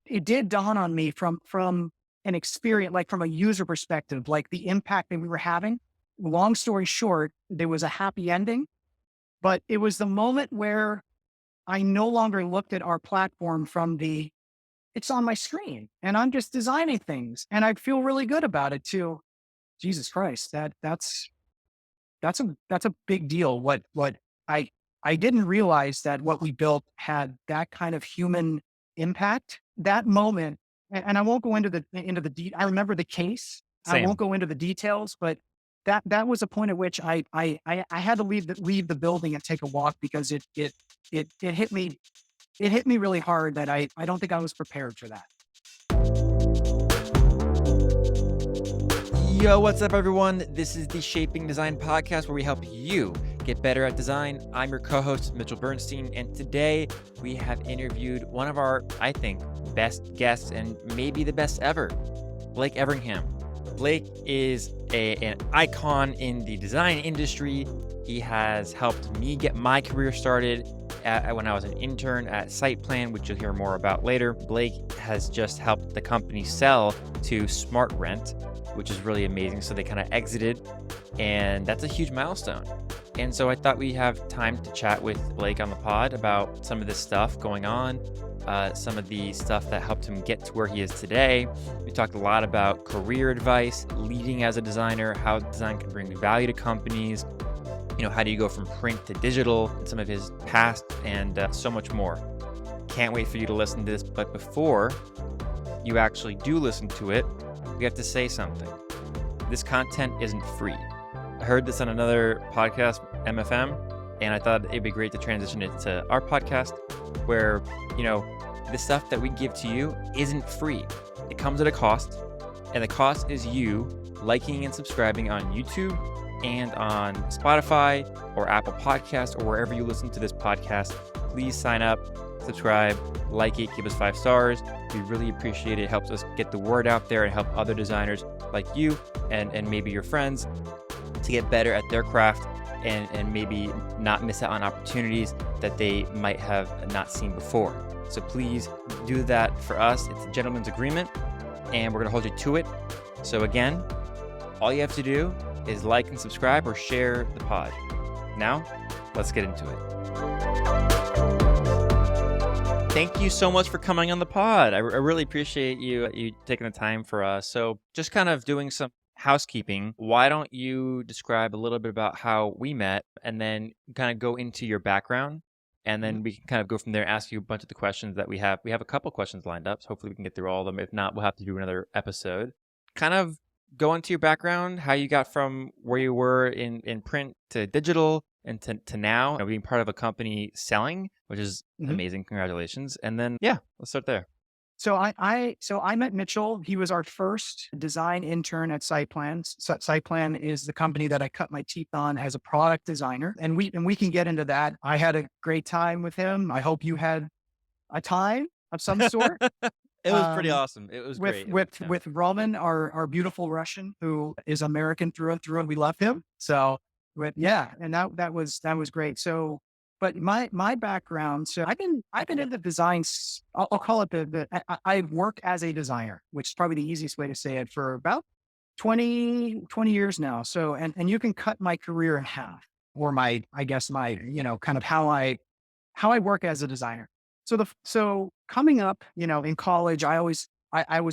it did dawn on me from an experience, like from a user perspective, like the impact that we were having. Long story short, there was a happy ending, but it was the moment where I no longer looked at our platform from the it's on my screen and I'm just designing things and I feel really good about it too. Jesus Christ, that's a big deal. I I didn't realize that what we built had that kind of human impact. That moment, and I won't go I remember the case. I won't Same. go into the details, but that was a point at which I had to leave the building and take a walk because it hit me really hard that I don't think I was prepared for that. Yo, what's up, everyone? This is the Shaping Design podcast where we help you get better at design. I'm your co host, Mitchell Bernstein, and today we have interviewed one of our, I think, best guests and maybe the best ever, Blake Everingham. Blake is an icon in the design industry. He has helped me get my career started when I was an intern at SightPlan, which you'll hear more about later. Blake has just helped the company sell to SmartRent, which is really amazing. So they kind of exited, and that's a huge milestone. And so I thought we'd have time to chat with Blake on the pod about some of this stuff going on, some of the stuff that helped him get to where he is today. We talked a lot about career advice, leading as a designer, how design can bring value to companies, how do you go from print to digital, some of his past, and so much more. Can't wait for you to listen to this. But before you actually do listen to it, we have to say something. This content isn't free. I heard this on another podcast, MFM, and I thought it'd be great to transition it to our podcast where, the stuff that we give to you isn't free. It comes at a cost, and the cost is you liking and subscribing on YouTube and on Spotify or Apple Podcasts or wherever you listen to this podcast. Please sign up, subscribe, like it, give us 5 stars. We really appreciate it. It helps us get the word out there and help other designers like you and maybe your friends to get better at their craft and maybe not miss out on opportunities that they might have not seen before. So please do that for us. It's a gentleman's agreement, and we're going to hold you to it. So again, all you have to do is like and subscribe or share the pod. Now, let's get into it. Thank you so much for coming on the pod. I really appreciate you taking the time for us. So just kind of doing some housekeeping. Why don't you describe a little bit about how we met and then kind of go into your background, and then we can kind of go from there, ask you a bunch of the questions that we have. We have a couple questions lined up, so hopefully we can get through all of them. If not, we'll have to do another episode. Kind of go into your background, how you got from where you were in print to digital and to now, being part of a company selling, which is amazing. Congratulations. And then, let's start there. So I met Mitchell. He was our first design intern at SightPlan. SightPlan is the company that I cut my teeth on as a product designer, and we can get into that. I had a great time with him. I hope you had a time of some sort. It was pretty awesome. It was with great. with Roman, our beautiful Russian, who is American through and through, and we love him. So, and that was great. So, but my background, so I've been in the design. I'll call it I work as a designer, which is probably the easiest way to say it, for about 20 years now. So, and you can cut my career in half, or I guess my kind of how I work as a designer. So coming up, in college, I was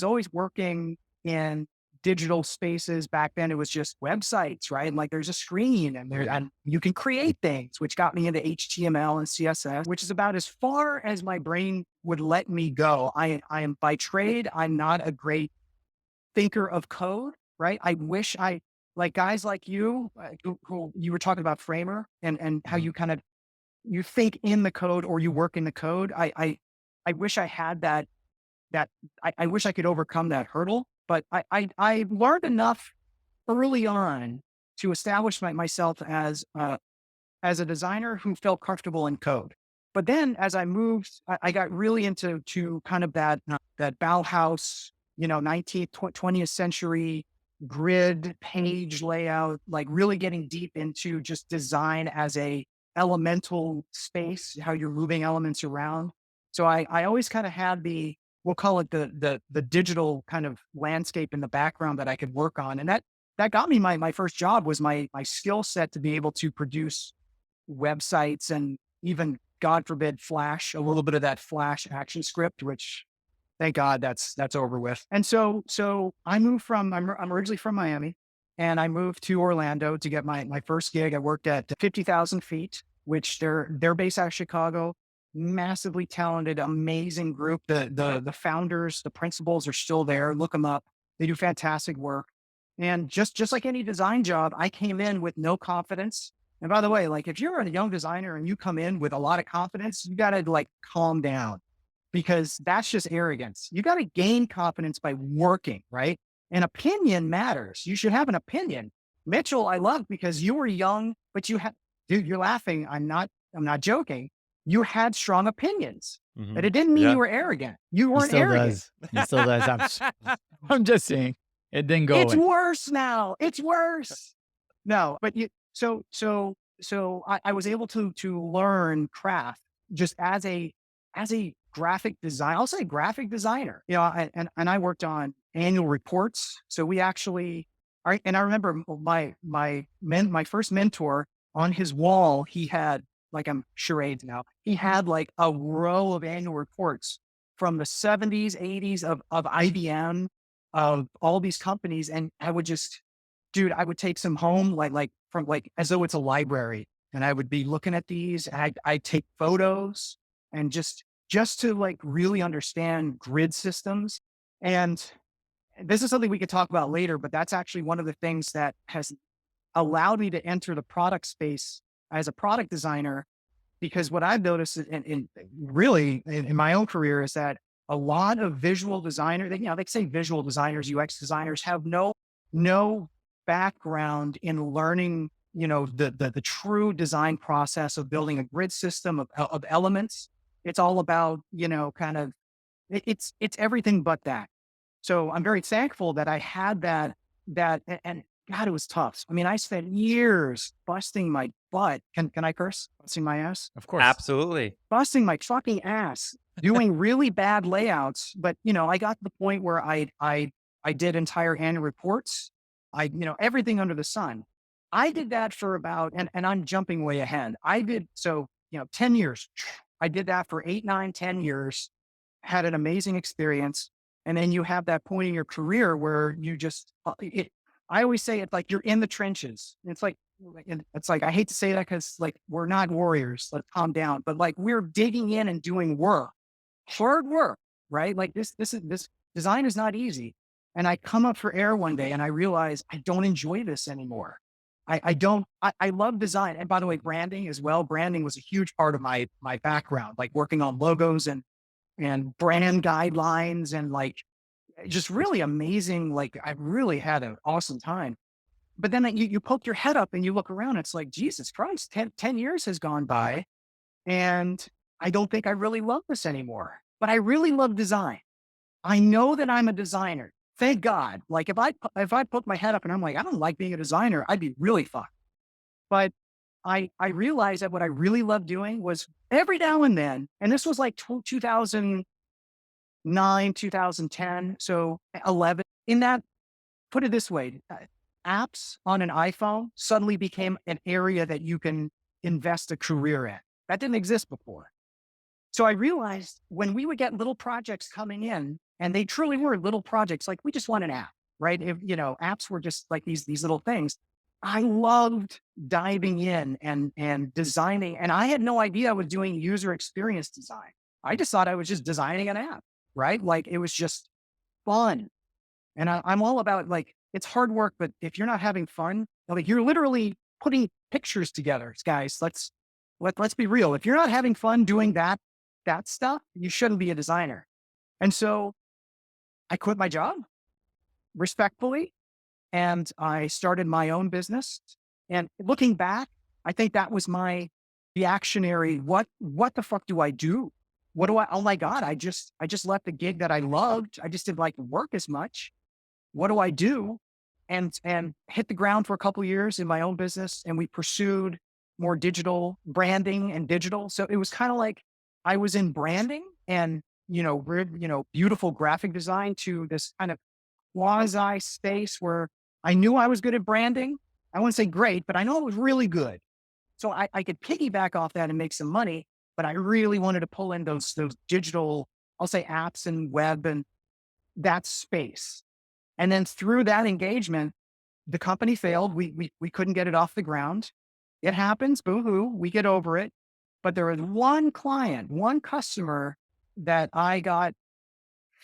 always working in digital spaces. Back then it was just websites, right? And like there's a screen and you can create things, which got me into HTML and CSS, which is about as far as my brain would let me go. I am by trade, I'm not a great thinker of code, right? I wish like guys like you, who you were talking about Framer and how you kind of, you think in the code or you work in the code. I wish I had I wish I could overcome that hurdle, but I learned enough early on to establish myself as a designer who felt comfortable in code. But then as I moved, I got really into kind of that Bauhaus, 19th, 20th century grid page layout, like really getting deep into just design as a elemental space, how you're moving elements around. So I always kind of had we'll call it the digital kind of landscape in the background that I could work on. And that got me my first job was my skill set to be able to produce websites and even, God forbid, Flash, a little bit of that Flash action script, which thank God that's over with. And so I moved I'm originally from Miami, and I moved to Orlando to get my first gig. I worked at 50,000 feet, which they're based out of Chicago. Massively talented, amazing group. The founders, the principals are still there. Look them up. They do fantastic work. And just like any design job, I came in with no confidence. And by the way, like if you're a young designer and you come in with a lot of confidence, you got to like calm down, because that's just arrogance. You got to gain confidence by working, right? An opinion matters. You should have an opinion. Mitchell, I love because you were young, but you had, dude, you're laughing. I'm not joking. You had strong opinions, but Hmm. it didn't mean Yeah. you were arrogant. You He weren't still arrogant. does. He still does. I'm just saying it didn't go It's away. worse now. It's worse. No, but I was able to learn craft just as a graphic design. I'll say graphic designer. You know, and I worked on annual reports. So we actually, and I remember my first mentor on his wall. He had like I'm charades now. He had like a row of annual reports from the 70s, 80s of IBM, of all these companies, and I would just, dude, I would take some home, like from like as though it's a library, and I would be looking at these. And I'd take photos, and just to like really understand grid systems. And this is something we could talk about later, but that's actually one of the things that has allowed me to enter the product space as a product designer, because what I've noticed in really in my own career is that a lot of visual designers, you know, they say visual designers, UX designers have no background in learning, you know, the true design process of building a grid system of elements. It's all about, you know, kind of it's everything but that. So I'm very thankful that I had and God, it was tough. I mean, I spent years busting my butt. Can I curse? Busting my ass? Of course. Absolutely. Busting my fucking ass doing really bad layouts. But you know, I got to the point where I did entire annual reports. You know, everything under the sun. I did that for about, and I'm jumping way ahead. I did so, you know, 10 years. I did that for 8, 9, 10 years, had an amazing experience. And then you have that point in your career where you just, I always say it's like you're in the trenches. It's like, I hate to say that because like we're not warriors, let's calm down, but like we're digging in and doing work, hard work, right? Like this design is not easy. And I come up for air one day and I realize I don't enjoy this anymore. I love design. And by the way, branding as well. Branding was a huge part of my background, like working on logos and brand guidelines and like just really amazing. Like I really had an awesome time. But then you poke your head up and you look around, it's like, Jesus Christ, 10 years has gone by and I don't think I really love this anymore, but I really love design. I know that I'm a designer. Thank God. Like if I put my head up and I'm like, I don't like being a designer, I'd be really fucked. But I realized that what I really loved doing was every now and then, and this was like 2009, 2010, so 11. In that, put it this way, apps on an iPhone suddenly became an area that you can invest a career in. That didn't exist before. So I realized when we would get little projects coming in, and they truly were little projects, like we just want an app, right? If, you know, apps were just like these little things. I loved diving in and designing, and I had no idea I was doing user experience design. I just thought I was just designing an app, right? Like it was just fun. And I'm all about like, it's hard work, but if you're not having fun, like you're literally putting pictures together, guys. Let's be real. If you're not having fun doing that stuff, you shouldn't be a designer. And so I quit my job respectfully, and I started my own business. And looking back, I think that was my reactionary. What the fuck do I do? What do I? Oh my God! I just left a gig that I loved. I just didn't like to work as much. What do I do? And hit the ground for a couple of years in my own business, and we pursued more digital branding and digital. So it was kind of like I was in branding and beautiful graphic design to this kind of quasi space where I knew I was good at branding. I wouldn't say great, but I know it was really good. So I could piggyback off that and make some money, but I really wanted to pull in those digital, I'll say apps and web and that space. And then through that engagement, the company failed. We couldn't get it off the ground. It happens, boo-hoo, we get over it. But there was one client, one customer that I got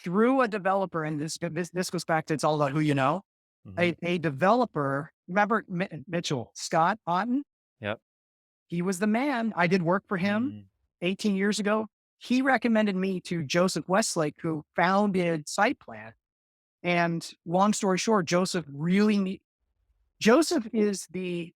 through a developer, and this goes back to it's all about who you know. Mhm. A developer, remember Mitchell, Scott Otten? Yep. He was the man. I did work for him Mm. 18 years ago. He recommended me to Joseph Westlake, who founded SightPlan. And long story short, Joseph is the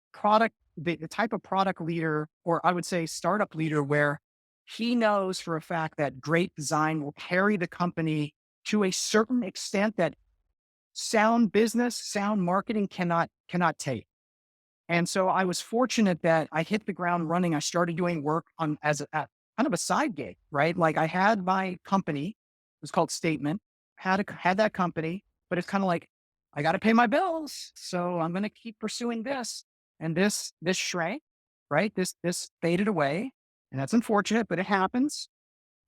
type of product leader, or I would say startup leader, where he knows for a fact that great design will carry the company to a certain extent that sound business, sound marketing cannot take. And so I was fortunate that I hit the ground running. I started doing work on as kind of a side gig, right? Like I had my company, it was called Statement, had that company, but it's kind of like I got to pay my bills, so I'm going to keep pursuing this. And this shrank, right? This faded away, and that's unfortunate, but it happens.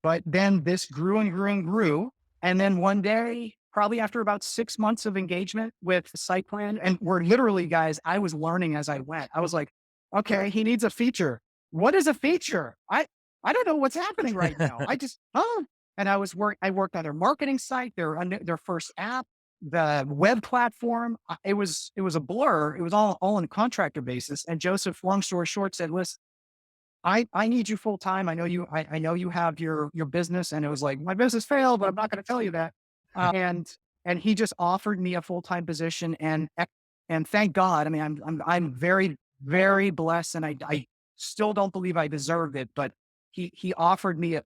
But then this grew and grew and grew. And then one day, probably after about 6 months of engagement with the site plan, and we're literally, guys, I was learning as I went. I was like, okay, he needs a feature. What is a feature? I don't know what's happening right now. And I worked on their marketing site, their first app, the web platform. It was a blur. It was all on a contractor basis. And Joseph, long story short, said, listen, I need you full time. I know you have your business. And it was like, my business failed, but I'm not going to tell you that. And he just offered me a full-time position and thank God. I mean, I'm very, very blessed, and I still don't believe I deserved it, but he offered me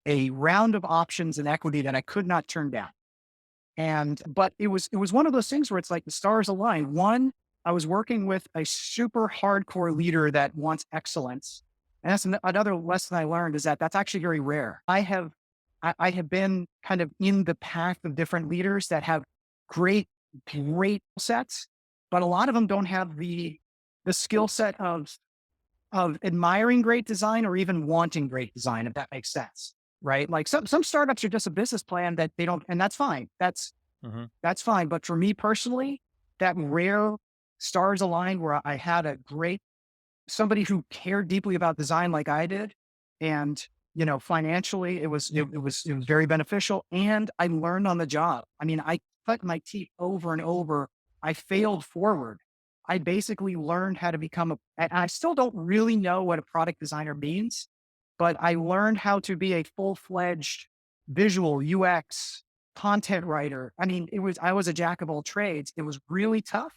a round of options and equity that I could not turn down. But it was one of those things where it's like the stars aligned. One, I was working with a super hardcore leader that wants excellence. And that's another lesson I learned, is that that's actually very rare. I have been kind of in the path of different leaders that have great sets, but a lot of them don't have the skill set of admiring great design or even wanting great design, if that makes sense. Right. Like some startups are just a business plan that they don't, and that's fine. Mhm. That's fine. But for me personally, that rare stars aligned where I had somebody who cared deeply about design like I did. And, financially, it was very beneficial. And I learned on the job. I mean, I cut my teeth over and over. I failed forward. I basically learned how to and I still don't really know what a product designer means, but I learned how to be a full-fledged visual UX content writer. I mean, I was a jack of all trades. It was really tough,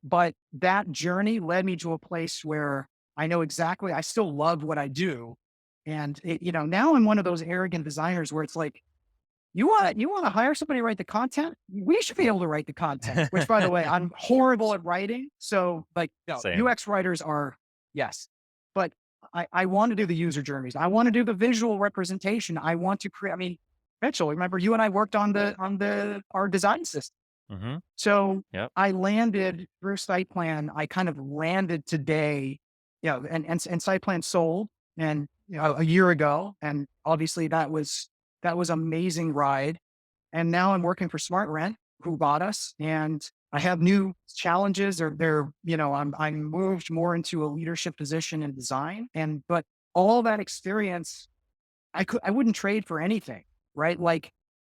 but that journey led me to a place where I know exactly, I still love what I do. And now I'm one of those arrogant designers where it's like, you want to hire somebody to write the content? We should be able to write the content, which by the way, I'm horrible at writing. So like, Same. UX writers are, yes, but I want to do the user journeys. I want to do the visual representation. I want to create, I mean, Mitchell, remember you and I worked on our design system. Mhm. So Yep. I landed through SightPlan. I kind of landed today, and SightPlan sold and a year ago, and obviously that was amazing ride. And now I'm working for SmartRent, who bought us, and I have new challenges. I'm moved more into a leadership position in design, but all that experience, I wouldn't trade for anything, right? Like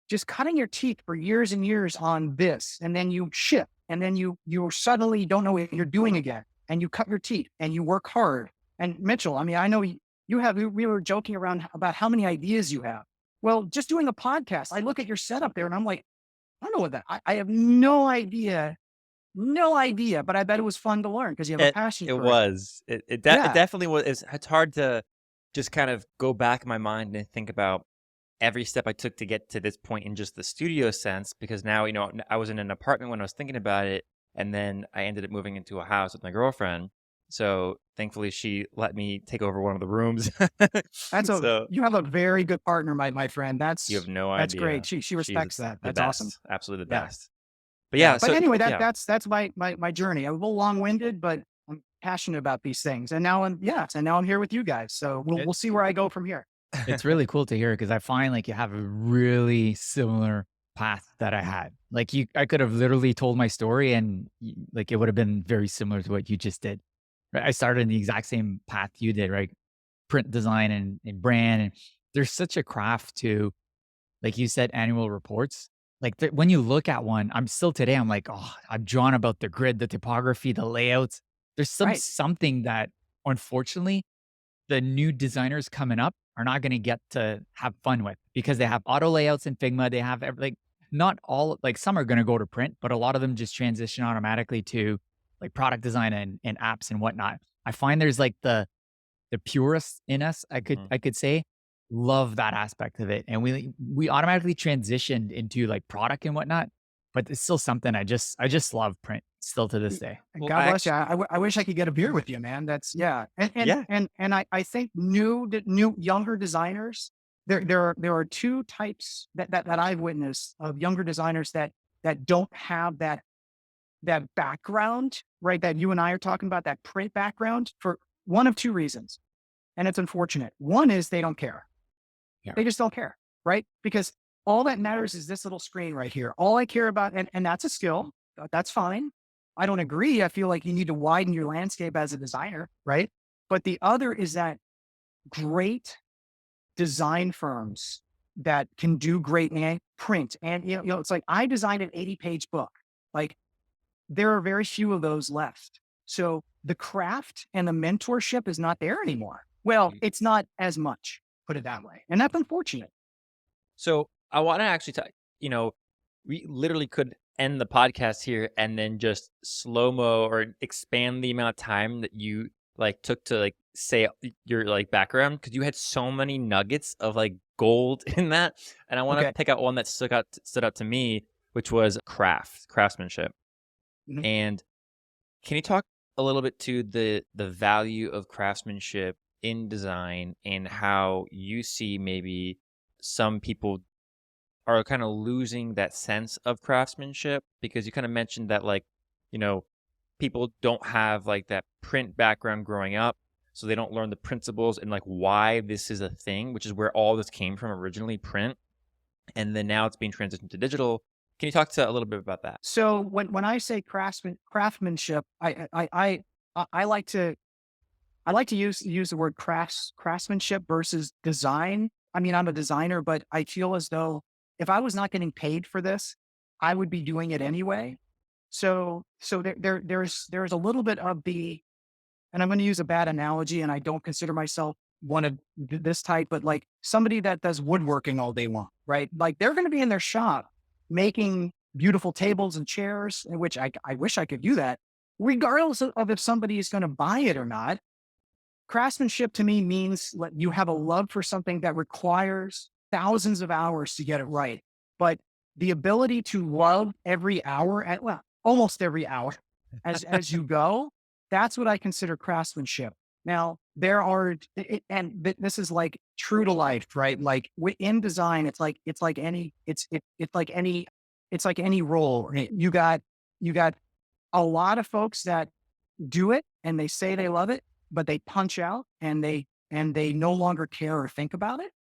just cutting your teeth for years and years on this, and then you shift, and then you suddenly don't know what you're doing again, and you cut your teeth and you work hard. And Mitchell, I mean, I know we were joking around about how many ideas you have. Well, just doing a podcast, I look at your setup there and I'm like, I don't know what I have no idea, but I bet it was fun to learn because you have a It passion it for it. was. It Yeah. definitely was. It's hard to just kind of go back in my mind and think about every step I took to get to this point in just the studio sense, because now, I was in an apartment when I was thinking about it, and then I ended up moving into a house with my girlfriend. So thankfully she let me take over one of the rooms. So You have a very good partner, my friend. you have no That's great. idea. She She's respects that. the That's awesome. best, absolutely the Yeah. best. But Yeah. yeah, But so anyway, yeah, that's my journey. I'm a little long winded, but I'm passionate about these things. And now I'm here with you guys. So It, we'll see where I go from here. it's really cool to hear because I find like you have a really similar path that I had. Like I could have literally told my story and like it would have been very similar to what you just did. Right? I started in the exact same path you did, right? Print design and brand. And there's such a craft to, like you said, annual reports. Like when you look at one, I'm still today, I'm like, oh, I'm drawn about the grid, the typography, the layouts. There's Right. something that unfortunately the new designers coming up are not going to get to have fun with because they have auto layouts in Figma. They have like not all like some are going to go to print, but a lot of them just transition automatically to like product design and apps and whatnot. I find there's like the purists in us, mhm. I could say, love that aspect of it, and we automatically transitioned into like product and whatnot. But it's still something I just love print still to this Y- day. And Well, God I bless you. actually, I wish I could get a beer with you, man. That's yeah. yeah, And I think new younger designers, there are two types that I've witnessed of younger designers that don't have that background, right? That you and I are talking about, that print background for one of two reasons. And it's unfortunate. One is they don't care. Yeah. They just don't care, right? Because all that matters is this little screen right here. All I care about, and that's a skill. That's fine. I don't agree. I feel like you need to widen your landscape as a designer, right? But the other is that great design firms that can do great print. And it's like I designed an 80-page book. Like there are very few of those left. So the craft and the mentorship is not there anymore. Well, Mm. it's not as much, put it that way. And that's unfortunate. So I want to actually talk, we literally could end the podcast here and then just slow mo or expand the amount of time that you like took to like say your like background because you had so many nuggets of like gold in that. And I want to Okay. pick out one that stood out to me, which was craftsmanship. Mhm. And can you talk a little bit to the value of craftsmanship in design and how you see maybe some people are kind of losing that sense of craftsmanship because you kind of mentioned that like, you know, people don't have like that print background growing up, so they don't learn the principles and like why this is a thing, which is where all this came from originally, print, and then now it's being transitioned to digital. Can you talk to a little bit about that? So when I say craftsmanship, I like to use the word craftsmanship versus design. I mean, I'm a designer, but I feel as though if I was not getting paid for this, I would be doing it anyway. So there's a little bit of the, and I'm going to use a bad analogy, and I don't consider myself one of this type, but like somebody that does woodworking all day long, right? Like they're going to be in their shop making beautiful tables and chairs, which I wish I could do that, regardless of if somebody is going to buy it or not. Craftsmanship to me means you have a love for something that requires thousands of hours to get it right. But the ability to love every hour well, almost every hour as you go, that's what I consider craftsmanship. Now, there are, this is like true to life, right? Like in design, it's like any role. Right? You got a lot of folks that do it and they say they love it, but they punch out and they no longer care or think about it.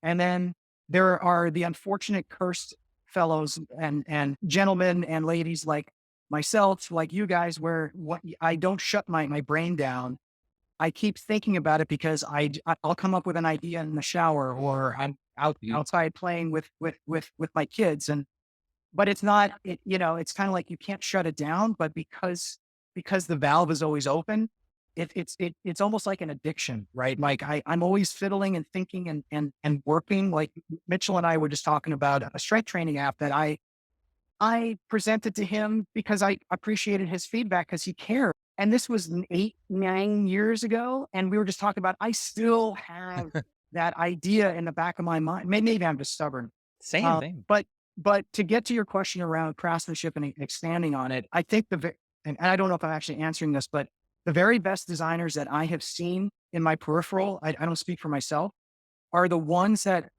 And then there are the unfortunate cursed fellows and gentlemen and ladies like myself, like you guys, where what I don't shut my brain down. I keep thinking about it because I'll come up with an idea in the shower or I'm Mhm. outside playing with my kids, and but it's not, it's kind of like you can't shut it down, but because the valve is always open, it's almost like an addiction, right? Like I'm always fiddling and thinking and working. Like Mitchell and I were just talking about a strength training app that I presented to him because I appreciated his feedback because he cared. And this was 8, 9 years ago. And we were just talking about, I still have that idea in the back of my mind. Maybe I'm just stubborn. Same, same. But to get to your question around craftsmanship and expanding on it, I think and I don't know if I'm actually answering this, but the very best designers that I have seen in my peripheral, I don't speak for myself, are the ones that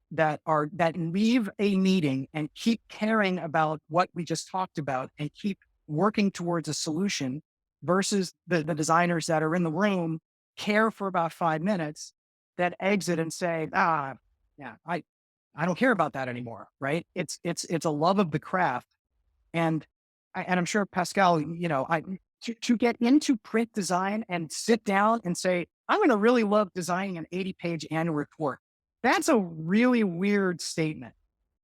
leave a meeting and keep caring about what we just talked about and keep working towards a solution versus the designers that are in the room, care for about 5 minutes, that exit and say, yeah, I don't care about that anymore. Right. It's a love of the craft. And and I'm sure Pascal, to get into print design and sit down and say, I'm going to really love designing an 80-page annual report. That's a really weird statement.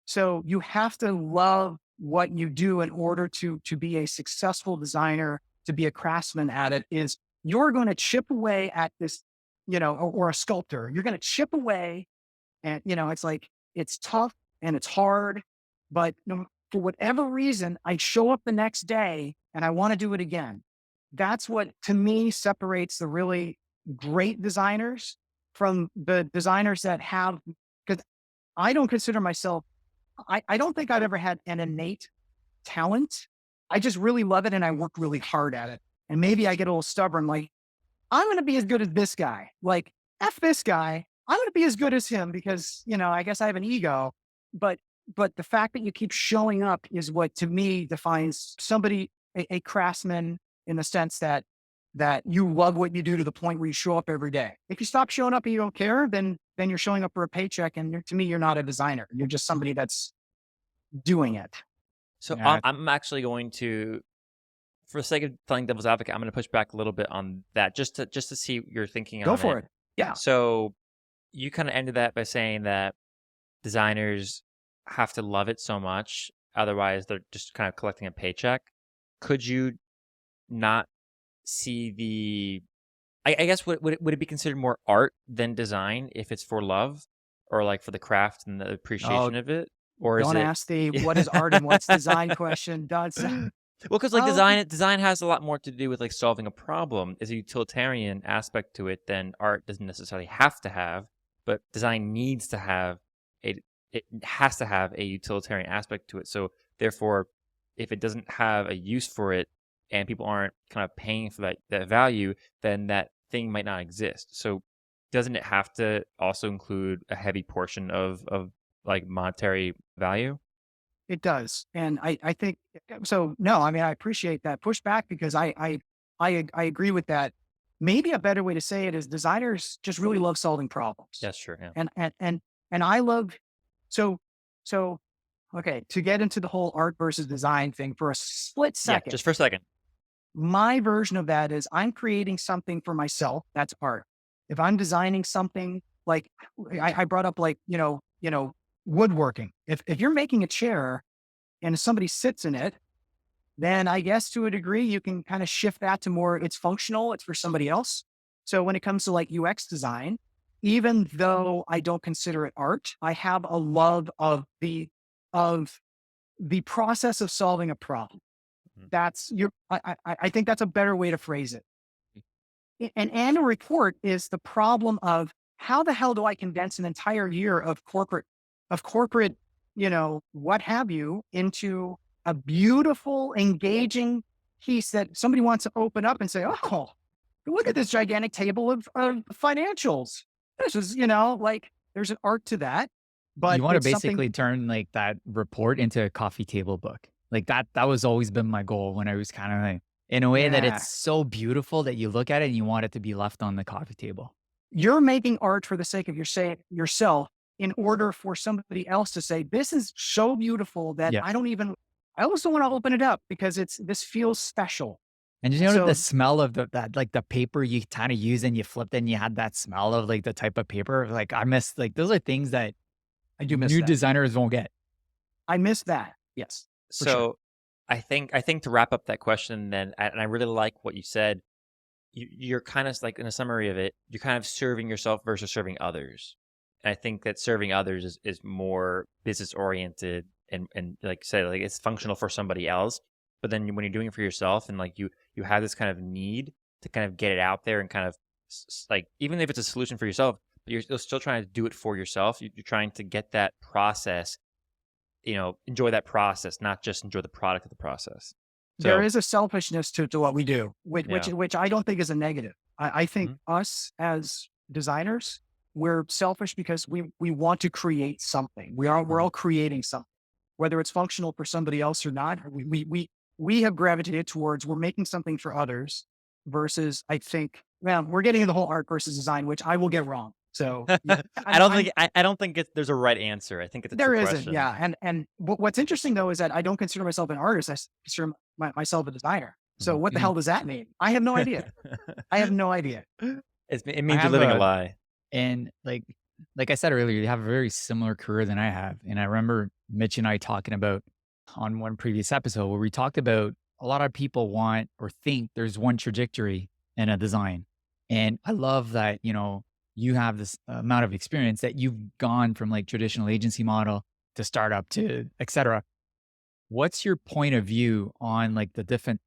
So you have to love what you do in order to be a successful designer, to be a craftsman at it. Is you're going to chip away at this, or a sculptor. You're going to chip away, and it's like it's tough and it's hard, but for whatever reason, I show up the next day and I want to do it again. That's what, to me, separates the really great designers from the designers that have, because I don't consider myself, I don't think I've ever had an innate talent. I just really love it and I work really hard at it. And maybe I get a little stubborn, like, I'm going to be as good as this guy. Like, F this guy. I'm going to be as good as him because, I guess I have an ego. But the fact that you keep showing up is what, to me, defines somebody, a craftsman, in the sense that you love what you do to the point where you show up every day. If you stop showing up and you don't care, then you're showing up for a paycheck. And to me, you're not a designer. You're just somebody that's doing it. So Yeah. I'm actually going to, for the sake of playing devil's advocate, I'm going to push back a little bit on that just to see your thinking on it. Go for it. Yeah. So you kind of ended that by saying that designers have to love it so much, otherwise they're just kind of collecting a paycheck. Could you not see I guess would it be considered more art than design if it's for love or like for the craft and the appreciation of it? Or Don't is it ask the what is art and what's design question. well, because like design has a lot more to do with like solving a problem. Is a utilitarian aspect to it than art doesn't necessarily have to have, but design needs to have it has to have a utilitarian aspect to it. So therefore, if it doesn't have a use for it and people aren't kind of paying for that value, then that thing might not exist. So doesn't it have to also include a heavy portion of like monetary value? It does. And I think so. No, I mean, I appreciate that pushback because I agree with that. Maybe a better way to say it is designers just really love solving problems. That's true. Yeah. And I love, so, okay, to get into the whole art versus design thing for a split Yeah, second, just for a second. my version of that is I'm creating something for myself. That's art. If I'm designing something, like I brought up, like, woodworking. If you're making a chair and somebody sits in it, then I guess to a degree you can kind of shift that to more, it's functional, it's for somebody else. So when it comes to like UX design, even though I don't consider it art, I have a love of the process of solving a problem. I think that's a better way to phrase it. An annual report is the problem of how the hell do I condense an entire year of corporate, what have you, into a beautiful, engaging piece that somebody wants to open up and say, oh, look at this gigantic table of financials. This is, like, there's an art to that. But You want to it's something, basically turn like that report into a coffee table book. Like that was always been my goal when I was kind of like, in a way that yeah, it's so beautiful that you look at it and you want it to be left on the coffee table. you're making art for the sake of yourself in order for somebody else to say, this is so beautiful that Yeah. I almost don't want to open it up because this feels special. And you know So the smell of that like the paper you kind of use and you flipped and you had that smell of like the type of paper. Like I miss, like those are things that I do miss new that. designers won't get. I miss that. Yes. For So sure. I think to wrap up that question then, and I really like what you said, you're kind of like, in a summary of it, you're kind of serving yourself versus serving others. And I think that serving others is more business oriented and like say, like it's functional for somebody else. But then when you're doing it for yourself and like you have this kind of need to kind of get it out there and kind of like, even if it's a solution for yourself, but you're still trying to do it for yourself. You're trying to get that process, enjoy that process, not just enjoy the product of the process. there So, is a selfishness to what we do, yeah. which I don't think is a negative. I think Mhm. us as designers, we're selfish because we want to create something. We're Mhm. all creating something, whether it's functional for somebody else or not. We have gravitated towards we're making something for others versus I think, well, we're getting into the whole art versus design, which I will get wrong. So yeah, I'm I don't think there's a right answer. I think it's a there trick isn't, question. yeah. And what's interesting though is that I don't consider myself an artist. Consider myself a designer. So Mhm. what the Mhm. hell does that mean? I have no idea. I have no idea. It I means you're have living a a lie. and like I said earlier, you have a very similar career than I have. And I remember Mitch and I talking about on one previous episode where we talked about a lot of people want or think there's one trajectory in a design. And I love that, you have this amount of experience that you've gone from like traditional agency model to startup to et cetera. What's your point of view on like the different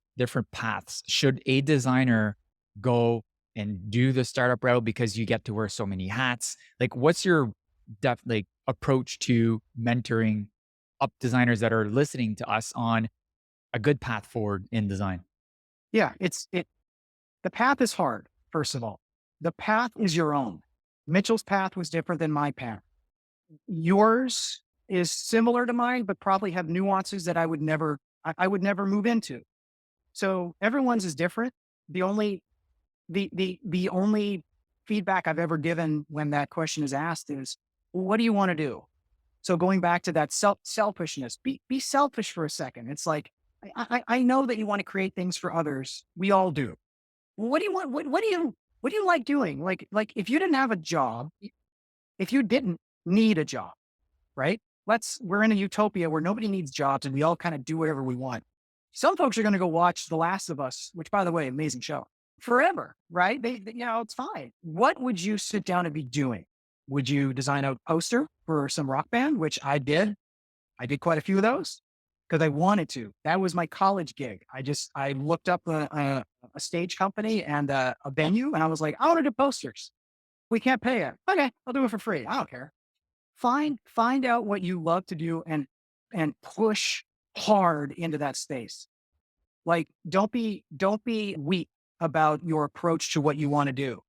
paths? Should a designer go and do the startup route because you get to wear so many hats? Like, what's your approach to mentoring up designers that are listening to us on a good path forward in design? Yeah, the path is hard, first of all. The path is your own. Mitchell's path was different than my path. Yours is similar to mine, but probably have nuances that I would never move into. So everyone's is different. The only the only feedback I've ever given when that question is asked is, well, what do you want to do? So going back to that selfishness, be selfish for a second. It's like I know that you want to create things for others. We all do. What do you want? What do you like doing? Like if you didn't have a job, if you didn't need a job, right? We're in a utopia where nobody needs jobs and we all kind of do whatever we want. Some folks are going to go watch The Last of Us, which by the way, amazing show forever, right? It's fine. What would you sit down and be doing? Would you design a poster for some rock band, which I did? I did quite a few of those because I wanted to. That was my college gig. I looked up a stage company and a venue and I was like, I want to do posters. We can't pay it. Okay, I'll do it for free. I don't care. Find out what you love to do and push hard into that space. Like don't be weak about your approach to what you want to do.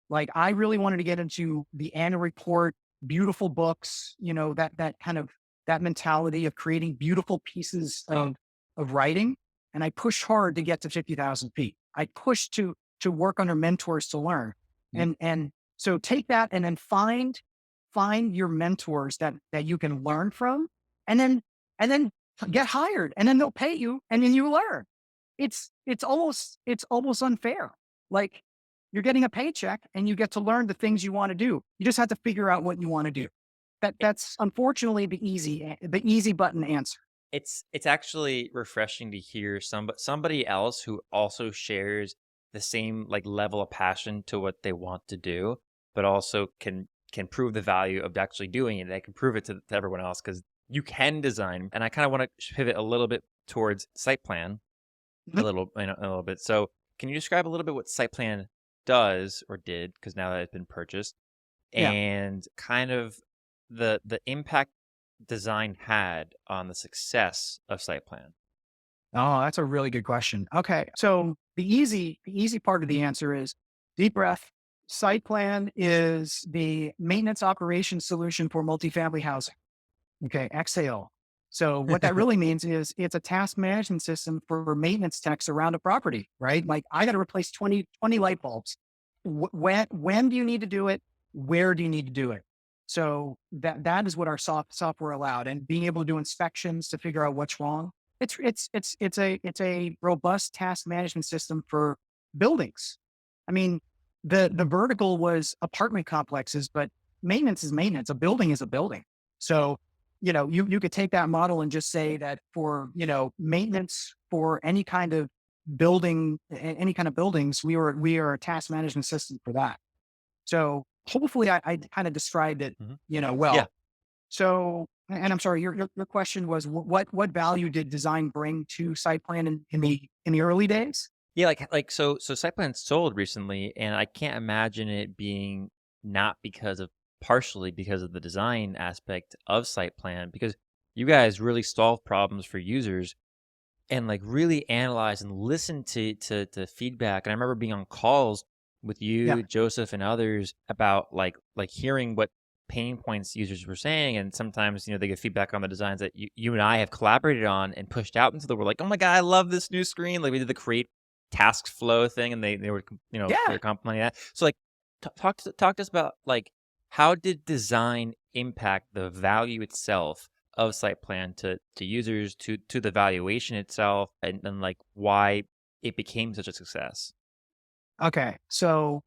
Like I really wanted to get into the annual report, beautiful books, that kind of that mentality of creating beautiful pieces of writing. And I pushed hard to get to 50,000 feet. I pushed to work under mentors to learn. Mm, And so take that and then find your mentors that you can learn from and then get hired and then they'll pay you and then you learn. It's almost unfair. Like you're getting a paycheck and you get to learn the things you want to do. You just have to figure out what you want to do. That's unfortunately the easy button answer. It's actually refreshing to hear somebody else who also shares the same like level of passion to what they want to do, but also can prove the value of actually doing it. They can prove it to everyone else because you can design. And I kind of want to pivot a little bit towards SightPlan Mhm. a little bit. So can you describe a little bit what SightPlan does or did? Because now that it's been purchased, Yeah. and kind of the impact design had on the success of SightPlan. Oh, that's a really good question. Okay. So the easy part of the answer is deep breath. Site plan is the maintenance operations solution for multifamily housing. Okay. Exhale. So what that really means is it's a task management system for maintenance techs around a property, right? Like I got to replace 20 light bulbs. When do you need to do it? Where do you need to do it? So that is what our software allowed, and being able to do inspections to figure out what's wrong. It's a robust task management system for buildings. I mean, the vertical was apartment complexes, but maintenance is maintenance. A building is a building. So, you could take that model and just say that for, maintenance for any kind of any kind of buildings, we are a task management system for that. So hopefully I kind of described it, Mhm. Yeah. well. So, and I'm sorry, your question was what value did design bring to SitePlan in the early days? Yeah, so SightPlan sold recently, and I can't imagine it being not because of partially because of the design aspect of SightPlan, because you guys really solve problems for users and like really analyze and listen to feedback. And I remember being on calls with Yeah. you, Joseph, and others about like hearing what pain points users were saying. And sometimes, they give feedback on the designs that you and I have collaborated on and pushed out into the world. Like, oh my God, I love this new screen. Like we did the create tasks flow thing, and they were, Yeah. they're complimenting that. So like talk to us about like how did design impact the value itself of SightPlan to users, to the valuation itself, and like why it became such a success. Okay. So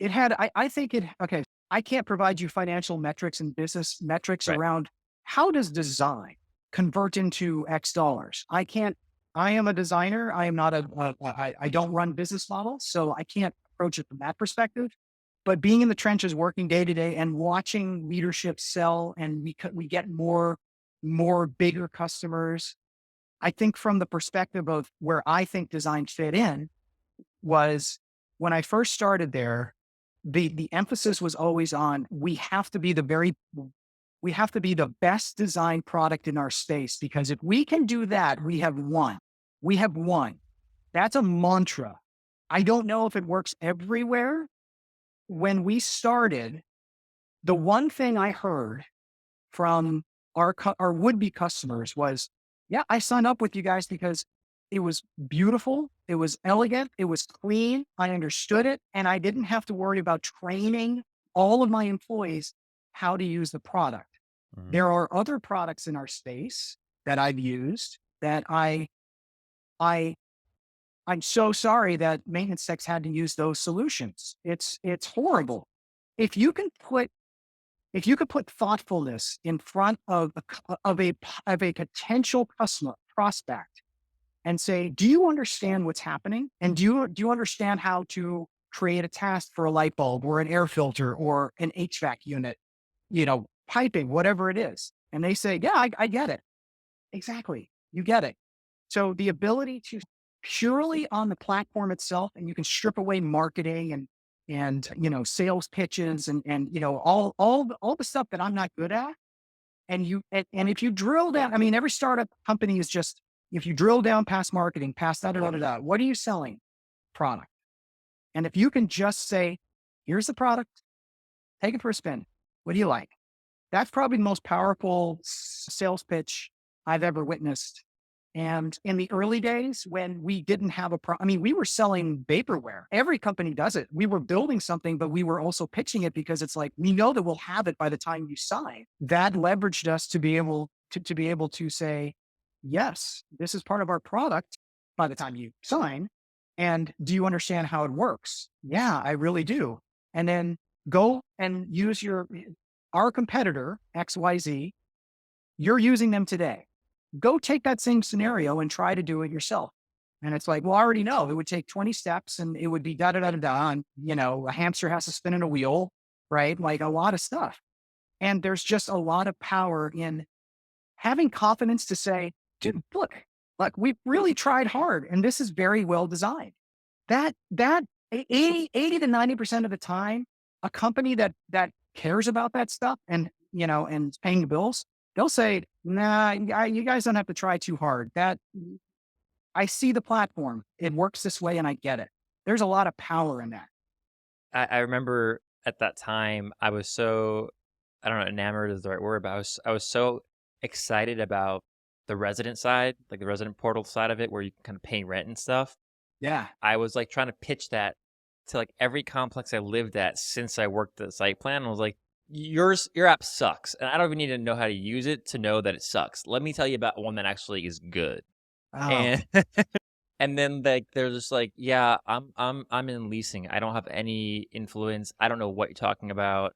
I think okay. I can't provide you financial metrics and business metrics Right. around how does design convert into X dollars. I am a designer. I am not I don't run business models. So I can't approach it from that perspective. But being in the trenches, working day to day and watching leadership sell and we get more bigger customers. I think from the perspective of where I think design fit in was when I first started there, the emphasis was always on we have to be the best design product in our space, because if we can do that, we have won. We have won. That's a mantra. I don't know if it works everywhere. When we started, the one thing I heard from our would-be customers was, "Yeah, I signed up with you guys because it was beautiful, it was elegant, it was clean, I understood it, and I didn't have to worry about training all of my employees how to use the product." Mhm. There are other products in our space that I've used that I I'm so sorry that maintenance techs had to use those solutions. It's horrible. If you can put if you could put thoughtfulness in front of of a potential customer prospect and say, "Do you understand what's happening? And do you understand how to create a task for a light bulb or an air filter or an HVAC unit, piping, whatever it is?" And they say, "Yeah, I get it." Exactly. You get it. So the ability to purely on the platform itself, and you can strip away marketing and sales pitches and all the stuff that I'm not good at. And if you drill down, I mean, every startup company is just, if you drill down past marketing, past da, what are you selling? Product. And if you can just say, "Here's the product, take it for a spin. What do you like?" That's probably the most powerful sales pitch I've ever witnessed. And in the early days when we didn't have I mean, we were selling vaporware. Every company does it. We were building something, but we were also pitching it because it's like, we know that we'll have it by the time you sign. That leveraged us to be able to say, "Yes, this is part of our product by the time you sign. And do you understand how it works?" "Yeah, I really do." And then go and use our competitor, XYZ, you're using them today. Go take that same scenario and try to do it yourself. And it's like, well, I already know it would take 20 steps and it would be da da da da da. And, a hamster has to spin in a wheel, right? Like a lot of stuff. And there's just a lot of power in having confidence to say, "Dude, look, we've really tried hard and this is very well designed." That 80 to 90% of the time, a company that cares about that stuff and is paying the bills, they'll say, "Nah, you guys don't have to try too hard. That I see the platform. It works this way and I get it." There's a lot of power in that. I remember at that time I was so, I don't know, enamored is the right word, but I was so excited about the resident side, like the resident portal side of it, where you can kind of pay rent and stuff. Yeah. I was like trying to pitch that to like every complex I lived at since I worked at SightPlan. And I was like, your app sucks, and I don't even need to know how to use it to know that it sucks. Let me tell you about one that actually is good. Oh, And and then like they're just like, yeah, I'm in leasing. I don't have any influence. I don't know what you're talking about.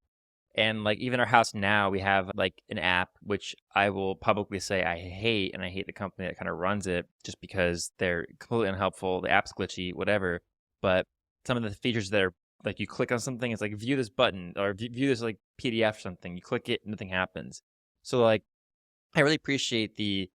And like even our house now, we have like an app which I will publicly say I hate, and I hate the company that kind of runs it just because they're completely unhelpful. The app's glitchy, whatever. But some of the features that are like you click on something, it's like view this button or view this like PDF or something. You click it, nothing happens. So like I really appreciate the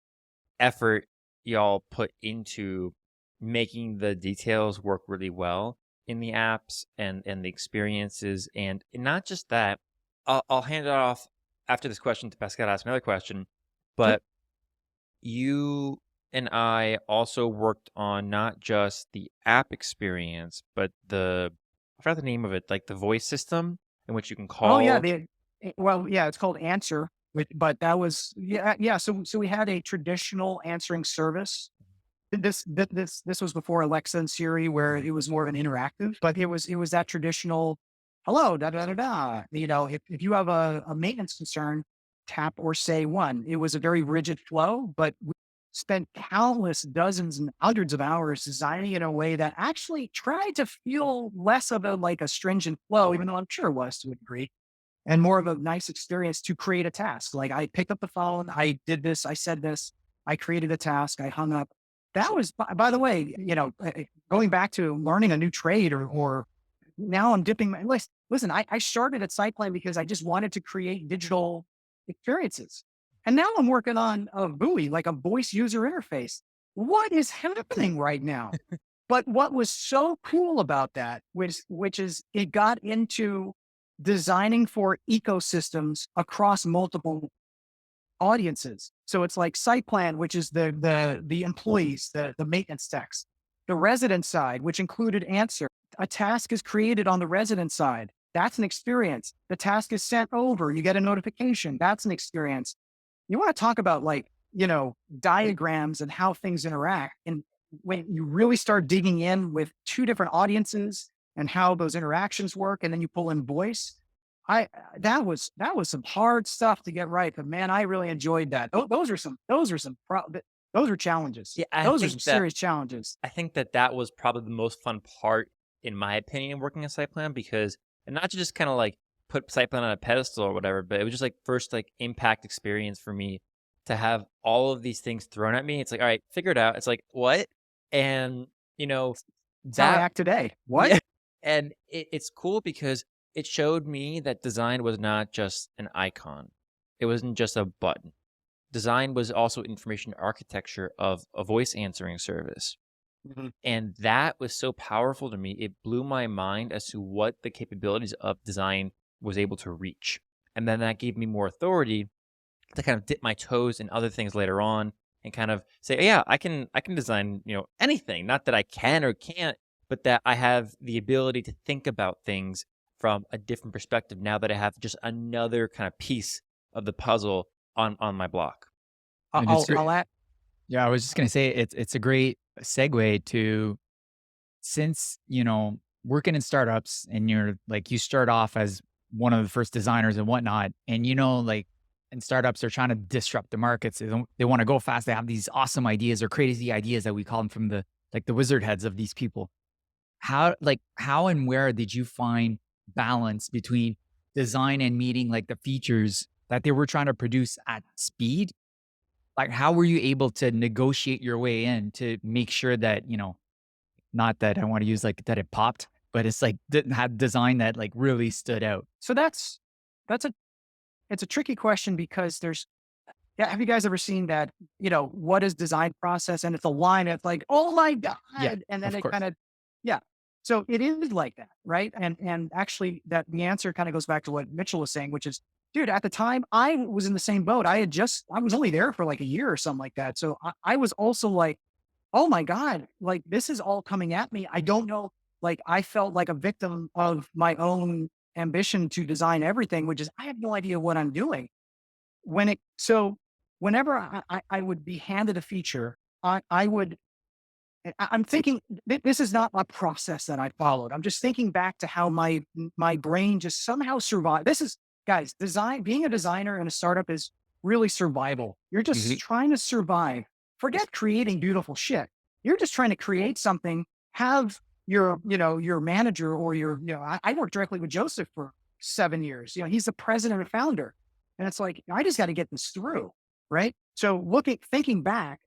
effort y'all put into making the details work really well in the apps and the experiences. And not just that, I'll hand it off after this question to Pascal to ask another question. sure. But you and I also worked on not just the app experience, but I forgot the name of it, like the voice system in which you can Oh yeah, call. well, yeah, it's called Answer, but that was yeah. So we had a traditional answering service. This was before Alexa and Siri, where it was more of an interactive, but it was that traditional, hello, da da da da. If you have a maintenance concern, tap or say one. It was a very rigid flow, but we spent countless dozens and hundreds of hours designing it in a way that actually tried to feel less of a like a stringent flow, even though I'm sure it was to a degree, and more of a nice experience to create a task. Like I picked up the phone, I did this, I said this, I created a task, I hung up. That was, by the way, going back to learning a new trade or now I'm dipping my list. Listen, I started at SightPlan because I just wanted to create digital experiences. And now I'm working on a buoy, like a voice user interface. What is happening right now? But what was so cool about that was, which is it got into designing for ecosystems across multiple audiences. So it's like site plan, which is the employees, the maintenance techs, the resident side, which included answer. A task is created on the resident side. That's an experience. The task is sent over. You get a notification. That's an experience. You want to talk about diagrams and how things interact. And when you really start digging in with two different audiences and how those interactions work, and then you pull in voice, I that was some hard stuff to get right. But man, I really enjoyed that. Those are challenges. Yeah, Those are some serious challenges. I think that that was probably the most fun part, in my opinion, working at SightPlan because, and not to just kind of like put SightPlan on a pedestal or whatever, but it was just like first like impact experience for me to have all of these things thrown at me. It's like, all right, figure it out. It's like, what? And, you know, That's how I that, act today. What? yeah. And it's cool because it showed me that design was not just an icon, it wasn't just a button. Design was also information architecture of a voice answering service. Mhm. And that was so powerful to me. It blew my mind as to what the capabilities of design was able to reach. And then that gave me more authority to kind of dip my toes in other things later on and kind of say, yeah, I can design, anything. Not that I can or can't, but that I have the ability to think about things from a different perspective now that I have just another kind of piece of the puzzle on my block. And it's I'll great. add. Yeah, I was just gonna say it's a great segue to, since, working in startups and you're like, you start off as one of the first designers and whatnot, and like in startups, they're trying to disrupt the markets. They want to go fast. They have these awesome ideas or crazy ideas that we call them, from the wizard heads of these people. How and where did you find balance between design and meeting like the features that they were trying to produce at speed? Like, how were you able to negotiate your way in to make sure that, not that I want to use like that it popped, but it's like didn't have design that like really stood out? So that's a it's a tricky question because there's yeah. Have you guys ever seen that? What is design process? And it's a line. It's like, oh my Yeah, god, and then of it kind course. of yeah. So it is like that, right? And actually, that the answer kind of goes back to what Mitchell was saying, which is, dude, at the time I was in the same boat. I was only there for like a year or something like that. So I was also like, oh my god, like this is all coming at me. I don't know. Like I felt like a victim of my own ambition to design everything, which is I have no idea what I'm doing whenever I would be handed a feature, I would I'm thinking this is not a process that I followed. I'm just thinking back to how my brain just somehow survived. This is guys, design being a designer in a startup is really survival. You're just Mhm. trying to survive. Forget creating beautiful shit. You're just trying to create something, have your manager or I worked directly with Joseph for 7 years. He's the president and founder. And it's like, I just got to get this through. Right. So thinking back,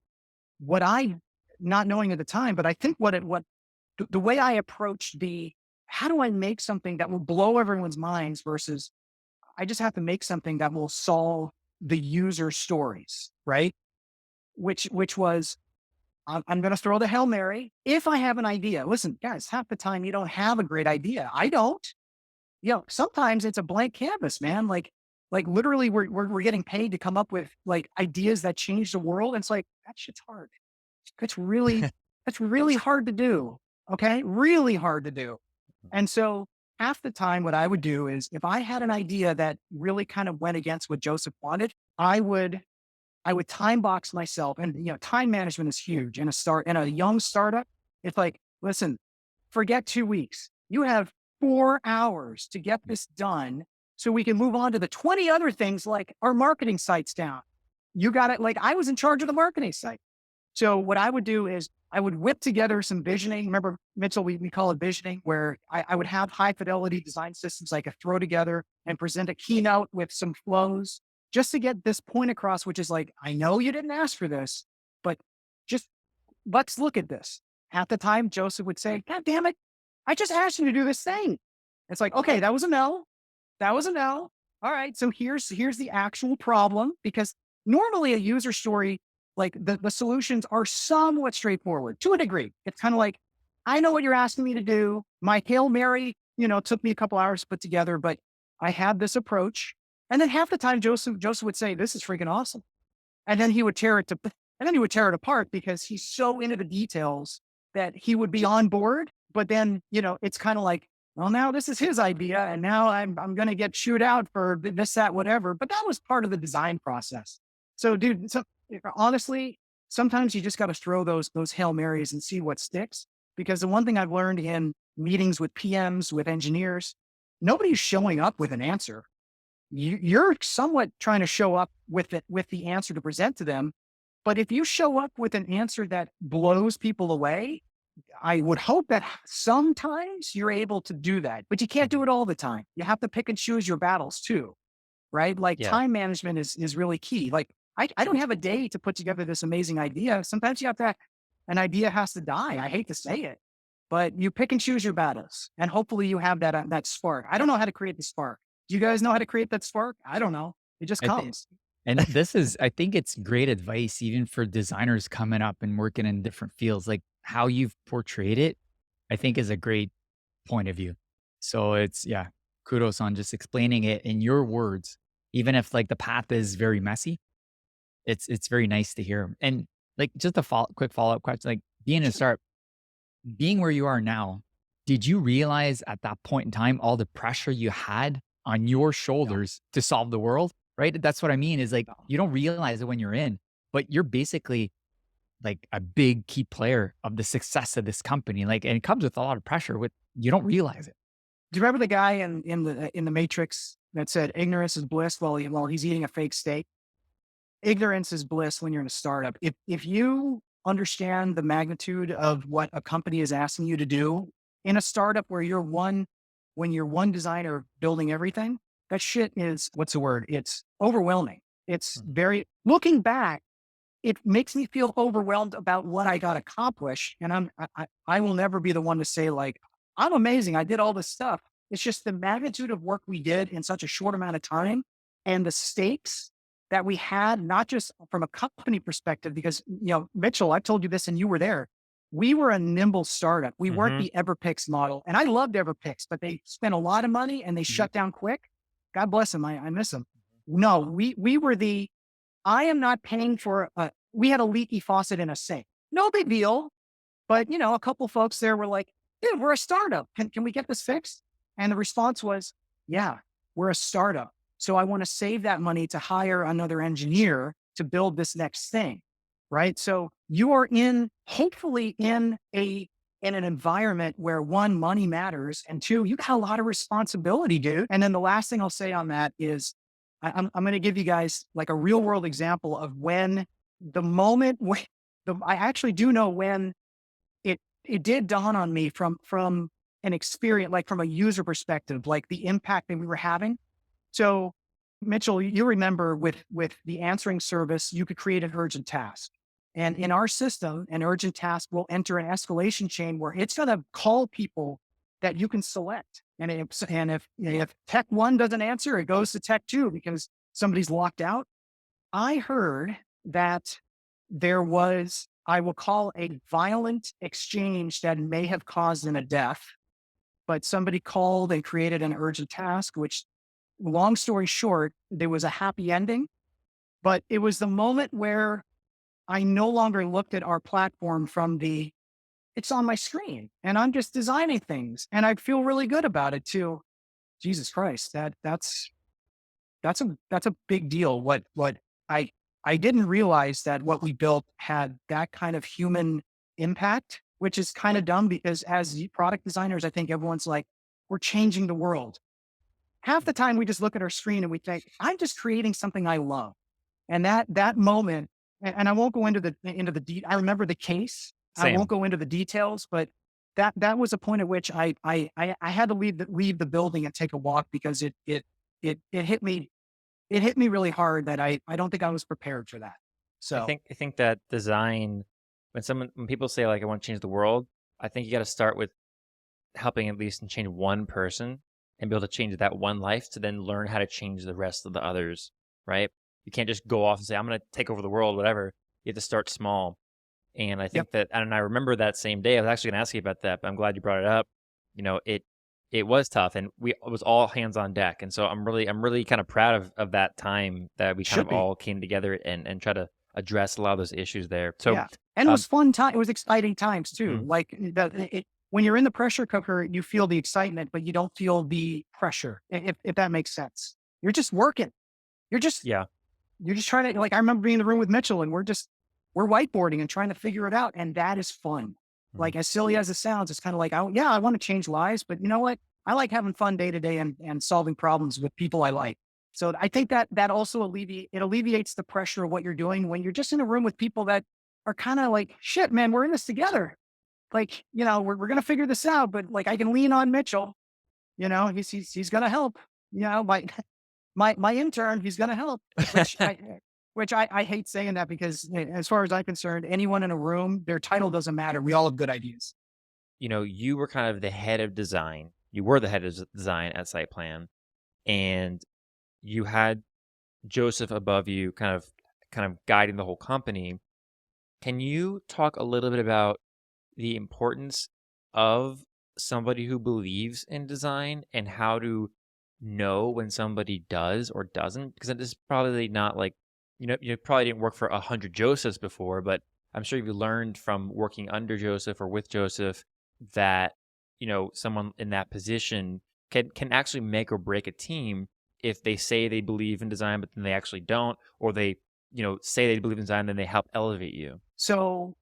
what I not knowing at the time, but I think the way I approached how do I make something that will blow everyone's minds versus I just have to make something that will solve the user stories, right? Which was I'm going to throw the Hail Mary. If I have an idea, listen, guys, half the time you don't have a great idea. I don't. Sometimes it's a blank canvas, man. Like literally, we're getting paid to come up with like ideas that change the world. And it's like that shit's hard. It's really, it's really hard to do. Okay. Really hard to do. And so half the time, what I would do is if I had an idea that really kind of went against what Joseph wanted, I would time box myself. And time management is huge in a young startup. It's like, listen, forget 2 weeks. You have 4 hours to get this done so we can move on to the 20 other things like our marketing site's down. You got it. Like I was in charge of the marketing site. So what I would do is I would whip together some visioning. Remember, Mitchell, we call it visioning, where I would have high fidelity design systems I could throw together and present a keynote with some flows just to get this point across, which is like, I know you didn't ask for this, but just let's look at this. At the time, Joseph would say, God damn it, I just asked you to do this thing. It's like, okay, that was a no. That was a no. All right. So here's the actual problem, because normally a user story, like the solutions are somewhat straightforward to a degree. It's kind of like, I know what you're asking me to do. My Hail Mary, took me a couple hours to put together, but I had this approach. And then half the time Joseph would say, this is freaking awesome. And then he would tear it apart because he's so into the details that he would be on board. But then, it's kind of like, well, now this is his idea. And now I'm going to get chewed out for this, that, whatever. But that was part of the design process. So dude, honestly, sometimes you just got to throw those Hail Marys and see what sticks. Because the one thing I've learned in meetings with PMs, with engineers, nobody's showing up with an answer. You're somewhat trying to show up with the answer to present to them. But if you show up with an answer that blows people away, I would hope that sometimes you're able to do that, but you can't do it all the time. You have to pick and choose your battles too, right? Like Yeah. time management is really key. Like I don't have a day to put together this amazing idea. Sometimes an idea has to die. I hate to say it, but you pick and choose your battles, and hopefully you have that spark. I don't know how to create the spark. Do you guys know how to create that spark? I don't know. It just I think, comes. and this is, I think it's great advice even for designers coming up and working in different fields. Like how you've portrayed it, I think is a great point of view. So it's, yeah, kudos on just explaining it in your words, even if like the path is very messy. It's very nice to hear. And like just a quick follow up question, like being a start, being where you are now, did you realize at that point in time all the pressure you had on your shoulders to solve the world? Right. That's what I mean is like you don't realize it when you're in, but you're basically like a big key player of the success of this company. Like, and it comes with a lot of pressure with you don't realize it. Do you remember the guy in the Matrix that said ignorance is bliss while he's eating a fake steak? Ignorance is bliss when you're in a startup. If you understand the magnitude of what a company is asking you to do in a startup when you're one designer building everything, that shit is, what's the word? It's overwhelming. It's very, looking back, it makes me feel overwhelmed about what I got accomplished. And I will never be the one to say like, I'm amazing. I did all this stuff. It's just the magnitude of work we did in such a short amount of time and the stakes that we had, not just from a company perspective, because, Mitchell, I told you this and you were there. We were a nimble startup. We weren't Mhm. the Everpix model. And I loved Everpix, but they spent a lot of money and they shut down quick. God bless them. I miss them. No, we were I am not paying for we had a leaky faucet in a sink. No big deal. But, a couple folks there were like, dude, we're a startup. Can we get this fixed? And the response was, yeah, we're a startup. So I want to save that money to hire another engineer to build this next thing. Right. So you are hopefully in an environment where one, money matters, and two, you got a lot of responsibility, dude. And then the last thing I'll say on that is I'm going to give you guys like a real world example of when the moment when I actually do know when it did dawn on me from an experience, like from a user perspective, like the impact that we were having. So Mitchell, you remember with the answering service, you could create an urgent task. And in our system, an urgent task will enter an escalation chain where it's going to call people that you can select. And if tech one doesn't answer, it goes to tech two because somebody's locked out. I heard that there was, I will call a violent exchange that may have caused a death, but somebody called and created an urgent task, which, long story short, there was a happy ending, but it was the moment where I no longer looked at our platform from it's on my screen and I'm just designing things and I feel really good about it too. Jesus Christ, that's a big deal. What I I didn't realize that what we built had that kind of human impact, which is kind of dumb because as product designers, I think everyone's like, we're changing the world. Half the time we just look at our screen and we think, I'm just creating something I love. And that moment, and I won't go I remember the case. I won't Same. go into the details, but that was a point at which I had to leave the building and take a walk because it hit me really hard that I don't think I was prepared for that. So I think that design, when people say like I want to change the world, I think you got to start with helping at least change one person and be able to change that one life to then learn how to change the rest of the others, right? You can't just go off and say I'm going to take over the world, whatever. You have to start small. And I yep, think that, and I remember that same day. I was actually going to ask you about that, but I'm glad you brought it up. It was tough, and it was all hands on deck. And so I'm really kind of proud of that time that we kind should of be. all came together and try to address a lot of those issues there. So, Yeah. And it um, was fun time. It was exciting times too. mhm, Like when you're in the pressure cooker, you feel the excitement, but you don't feel the pressure, if that makes sense. You're just working. You're just yeah, you're just trying to like I remember being in the room with Mitchell and we're whiteboarding and trying to figure it out. And that is fun. mhm. Like as silly as it sounds, it's kind of like, yeah, I want to change lives, but you know what? I like having fun day to day and solving problems with people I like. So I think that also alleviates the pressure of what you're doing when you're just in a room with people that are kind of like, shit, man, we're in this together. Like, we're gonna figure this out, but like I can lean on Mitchell, he's gonna help. My my intern, he's gonna help, which I hate saying that because as far as I'm concerned, anyone in a room, their title doesn't matter. We all have good ideas. You were kind of the head of design. You were the head of design at SightPlan, and you had Joseph above you, kind of guiding the whole company. Can you talk a little bit about the importance of somebody who believes in design and how to know when somebody does or doesn't? Because it is probably not like, you probably didn't work for 100 Josephs before, but I'm sure you learned from working under Joseph or with Joseph that, someone in that position can actually make or break a team if they say they believe in design, but then they actually don't, or they, say they believe in design, then they help elevate you. So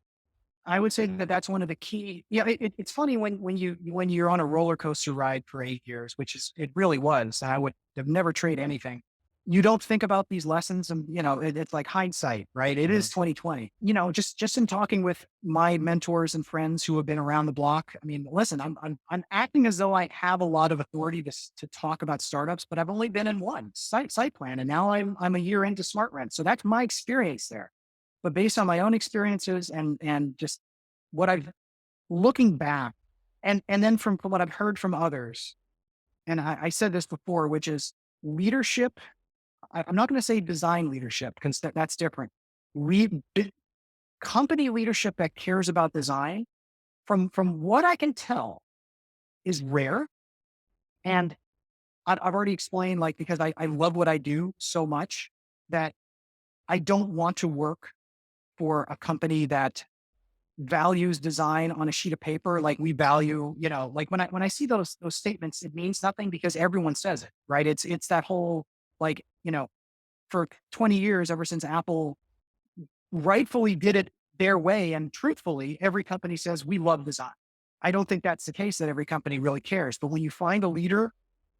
I would say that that's one of the key. Yeah, it's funny when you're on a roller coaster ride for 8 years, which is it really was. I would have never trade anything. You don't think about these lessons, and it's like hindsight, right? It Hmm. is 2020. Just in talking with my mentors and friends who have been around the block. I mean, listen, I'm acting as though I have a lot of authority to talk about startups, but I've only been in one site plan, and now I'm a year into SmartRent, so that's my experience there. But based on my own experiences and just what I've looking back and then from what I've heard from others, and I said this before, which is leadership. I'm not going to say design leadership because that's different. Company leadership that cares about design, from what I can tell, is rare. And I've already explained, like, because I love what I do so much that I don't want to work for a company that values design on a sheet of paper like we value, like when I see those statements, it means nothing because everyone says it, right? It's that whole, like, for 20 years, ever since Apple rightfully did it their way and truthfully, every company says we love design. I don't think that's the case, that every company really cares. But when you find a leader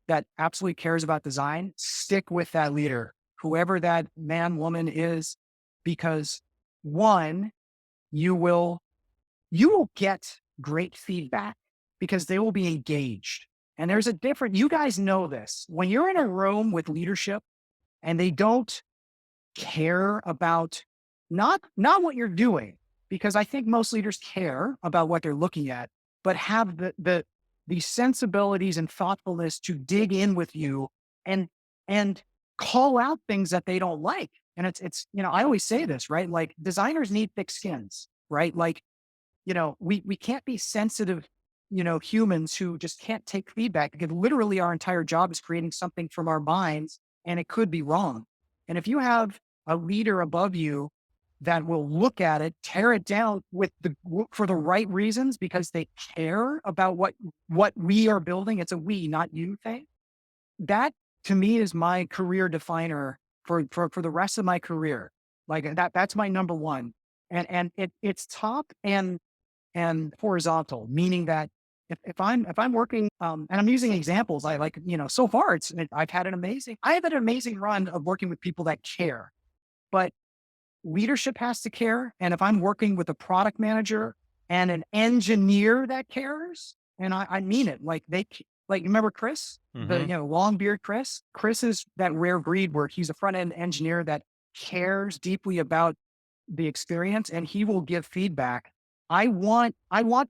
that absolutely cares about design, stick with that leader, whoever that man, woman is, because one, you will you will get great feedback because they will be engaged. And there's a different, you guys know this. When you're in a room with leadership and they don't care about not what you're doing, because I think most leaders care about what they're looking at, but have the sensibilities and thoughtfulness to dig in with you and and call out things that they don't like. And it's I always say this, right? Like designers need thick skins, right? Like, we can't be sensitive, humans who just can't take feedback because literally our entire job is creating something from our minds and it could be wrong. And if you have a leader above you that will look at it, tear it down for the right reasons because they care about what we are building. It's a we, not you thing. That to me is my career definer for the rest of my career. Like that's my number one. It's top and horizontal, meaning that if I'm working and I'm using examples, I like, so far I have an amazing run of working with people that care, but leadership has to care. And if I'm working with a product manager and an engineer that cares, and I mean it, like like remember Chris, the Hmm. long beard Chris. Chris is that rare breed where he's a front end engineer that cares deeply about the experience, and he will give feedback. I want